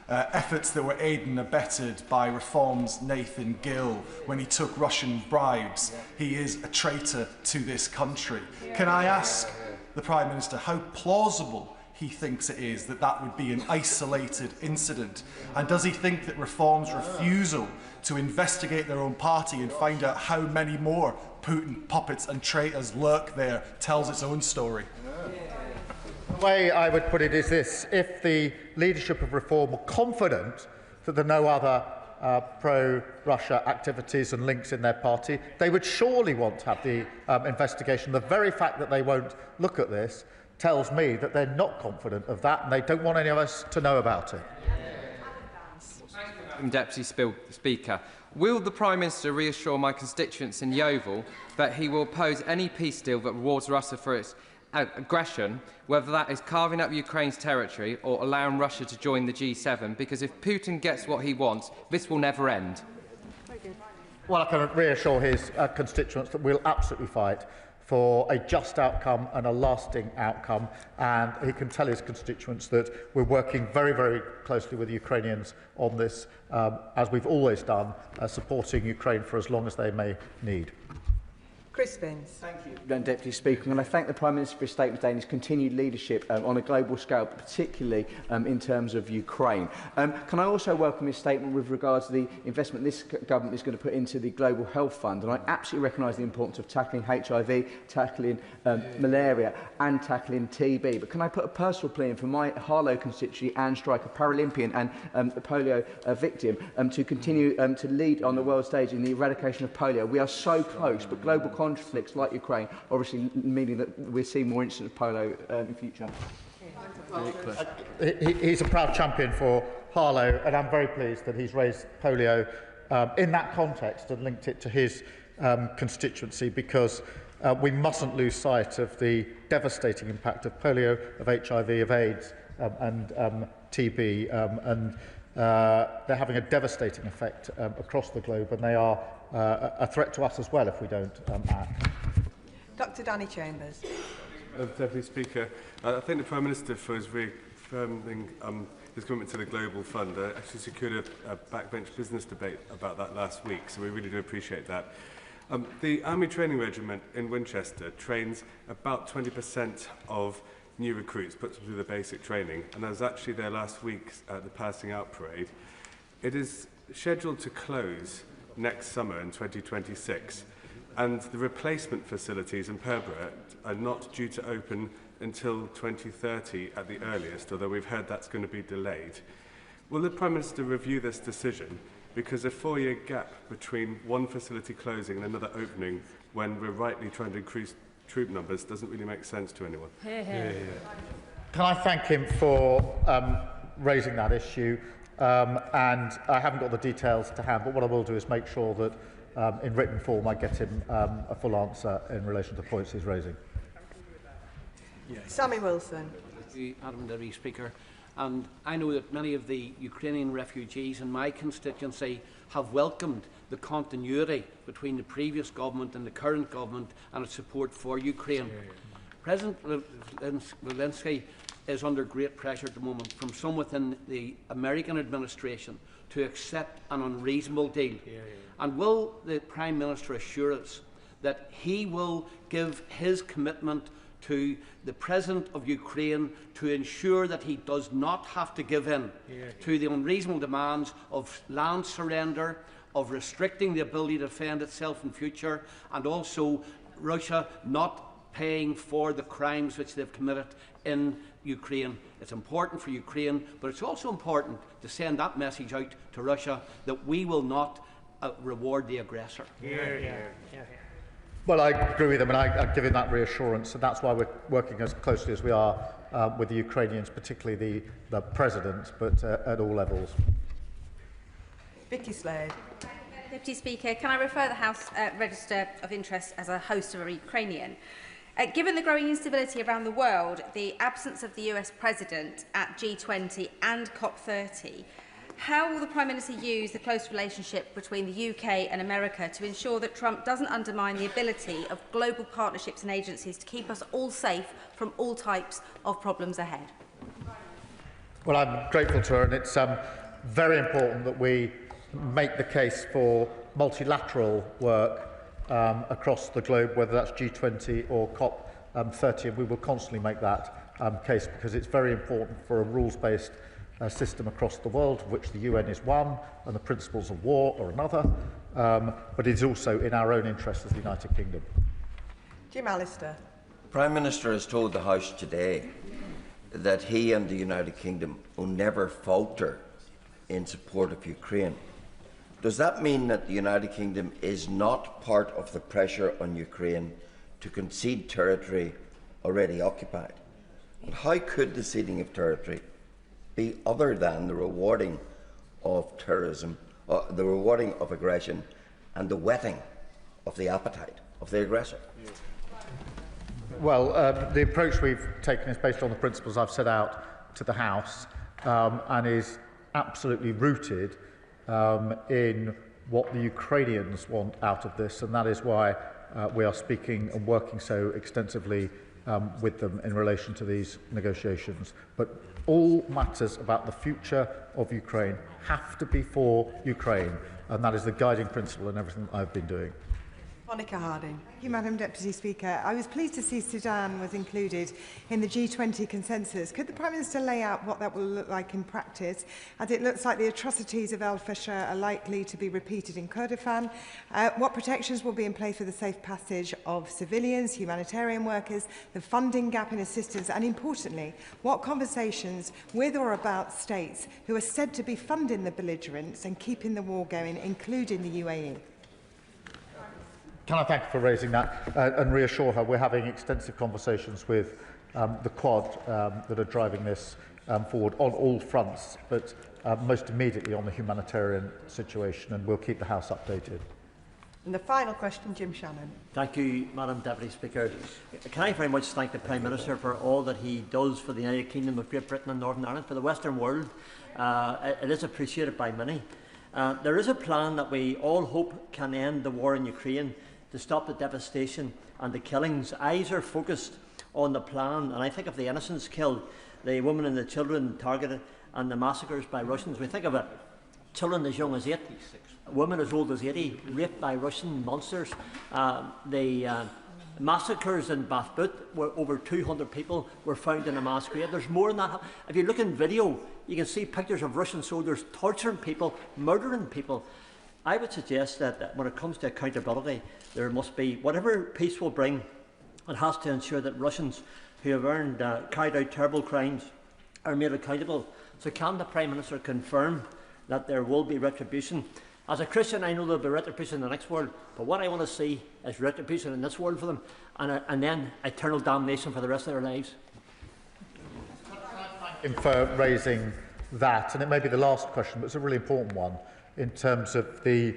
Efforts that were aided and abetted by Reform's Nathan Gill when he took Russian bribes. He is a traitor to this country. Can I ask the Prime Minister how plausible he thinks it is that that would be an isolated incident? And does he think that Reform's refusal to investigate their own party and find out how many more Putin puppets and traitors lurk there tells its own story? The way I would put it is this: if the leadership of Reform were confident that there are no other pro-Russia activities and links in their party, they would surely want to have the investigation. The very fact that they won't look at this tells me that they're not confident of that and they don't want any of us to know about it. Deputy Speaker, will the Prime Minister reassure my constituents in Yeovil that he will oppose any peace deal that rewards Russia for its aggression, whether that is carving up Ukraine's territory or allowing Russia to join the G7? Because if Putin gets what he wants, this will never end. Well, I can reassure his constituents that we'll absolutely fight for a just outcome and a lasting outcome, and he can tell his constituents that we're working very, very closely with the Ukrainians on this, as we've always done, supporting Ukraine for as long as they may need. Chris Spence. Thank you, Deputy Speaker. And I thank the Prime Minister for his statement today and his continued leadership on a global scale, particularly in terms of Ukraine. Can I also welcome his statement with regards to the investment this government is going to put into the Global Health Fund? And I absolutely recognise the importance of tackling HIV, tackling malaria and tackling TB. But can I put a personal plea in for my Harlow constituency, Anne Strike, a Paralympian and a polio victim, to continue to lead on the world stage in the eradication of polio? We are so close, but global conflicts like Ukraine obviously meaning that we're seeing more incidents of polio in future. He's a proud champion for Harlow, and I'm very pleased that he's raised polio in that context and linked it to his constituency, because we mustn't lose sight of the devastating impact of polio, of HIV, of AIDS and TB, and they're having a devastating effect across the globe, and they are a threat to us as well if we don't act. Dr Danny Chambers. Deputy Speaker, I thank the Prime Minister for his reaffirming his commitment to the Global Fund. I actually secured a backbench business debate about that last week, so we really do appreciate that. The Army Training Regiment in Winchester trains about 20% of new recruits, puts them through the basic training, and I was actually there last week at the Passing Out Parade. It is scheduled to close next summer in 2026, and the replacement facilities in Perborough are not due to open until 2030 at the earliest, although we've heard that's going to be delayed. Will the Prime Minister review this decision? Because a 4-year gap between one facility closing and another opening, when we're rightly trying to increase troop numbers, doesn't really make sense to anyone. Can I thank him for raising that issue? And I haven't got the details to hand, but what I will do is make sure that in written form I get him a full answer in relation to the points he's raising. Sammy Wilson. Thank you, Madam Deputy Speaker. And I know that many of the Ukrainian refugees in my constituency have welcomed the continuity between the previous government and the current government and its support for Ukraine. President Zelensky is under great pressure at the moment from some within the American administration to accept an unreasonable deal. And will the Prime Minister assure us that he will give his commitment to the President of Ukraine to ensure that he does not have to give in to the unreasonable demands of land surrender, of restricting the ability to defend itself in future, and also Russia not paying for the crimes which they've committed in Ukraine? It's important for Ukraine, but it's also important to send that message out to Russia that we will not reward the aggressor. Well, I agree with him, and I give him that reassurance, and that's why we're working as closely as we are with the Ukrainians, particularly the President, but at all levels. Vicky Slade. Deputy Speaker, can I refer the House Register of Interest as a host of a Ukrainian? Given the growing instability around the world, the absence of the US President at G20 and COP30, How will the Prime Minister use the close relationship between the UK and America to ensure that Trump doesn't undermine the ability of global partnerships and agencies to keep us all safe from all types of problems ahead? Well, I'm grateful to her, and it's very important that we make the case for multilateral work across the globe, whether that's G20 or COP30, and we will constantly make that case, because it's very important for a rules-based system across the world, of which the UN is one, and the principles of war are another, but it is also in our own interest as the United Kingdom. Jim Allister. The Prime Minister has told the House today that he and the United Kingdom will never falter in support of Ukraine. Does that mean that the United Kingdom is not part of the pressure on Ukraine to concede territory already occupied? But how could the ceding of territory be other than the rewarding of terrorism, the rewarding of aggression, and the whetting of the appetite of the aggressor? Well, the approach we've taken is based on the principles I've set out to the House, and is absolutely rooted in what the Ukrainians want out of this, and that is why we are speaking and working so extensively with them in relation to these negotiations. But all matters about the future of Ukraine have to be for Ukraine, and that is the guiding principle in everything I've been doing. Monica Harding. Thank you, Madam Deputy Speaker. I was pleased to see Sudan was included in the G20 consensus. Could the Prime Minister lay out what that will look like in practice, as it looks like the atrocities of El Fasher are likely to be repeated in Kurdistan? What protections will be in place for the safe passage of civilians, humanitarian workers, the funding gap in assistance, and importantly, what conversations with or about states who are said to be funding the belligerents and keeping the war going, including the UAE? Can I thank you for raising that and reassure her we're having extensive conversations with the Quad that are driving this forward on all fronts, but most immediately on the humanitarian situation, and we'll keep the House updated. And the final question, Jim Shannon. Thank you, Madam Deputy Speaker. Can I very much thank the Prime Minister for all that he does for the United Kingdom of Great Britain and Northern Ireland, for the Western world. It is appreciated by many. There is a plan that we all hope can end the war in Ukraine, to stop the devastation and the killings. Eyes are focused on the plan, and I think of the innocents killed, the women and the children targeted, and the massacres by Russians. We think of it, children as young as 8, women as old as 80, raped by Russian monsters. The massacres in Bathboot, where over 200 people were found in a mass grave. There's more than that. If you look in video, you can see pictures of Russian soldiers torturing people, murdering people. I would suggest that when it comes to accountability, there must be, whatever peace will bring, it has to ensure that Russians who have carried out terrible crimes are made accountable. So can the Prime Minister confirm that there will be retribution? As a Christian, I know there will be retribution in the next world, but what I want to see is retribution in this world for them, and then eternal damnation for the rest of their lives. Thank you for raising that, and it may be the last question, but it's a really important one, in terms of the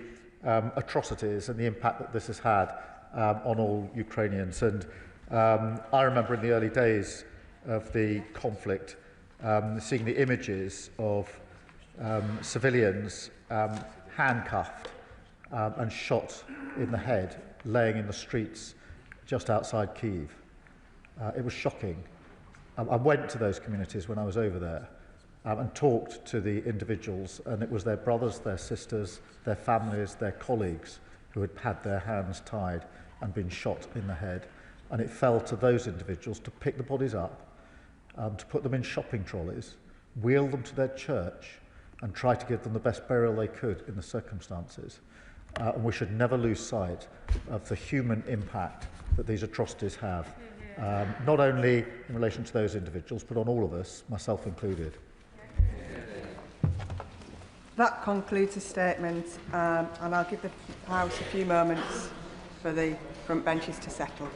atrocities and the impact that this has had on all Ukrainians. And I remember in the early days of the conflict seeing the images of civilians handcuffed and shot in the head, laying in the streets just outside Kyiv. It was shocking. I went to those communities when I was over there and talked to the individuals, and it was their brothers, their sisters, their families, their colleagues who had had their hands tied and been shot in the head. And it fell to those individuals to pick the bodies up, to put them in shopping trolleys, wheel them to their church, and try to give them the best burial they could in the circumstances. And we should never lose sight of the human impact that these atrocities have, not only in relation to those individuals, but on all of us, myself included. That concludes the statement, and I'll give the House a few moments for the front benches to settle.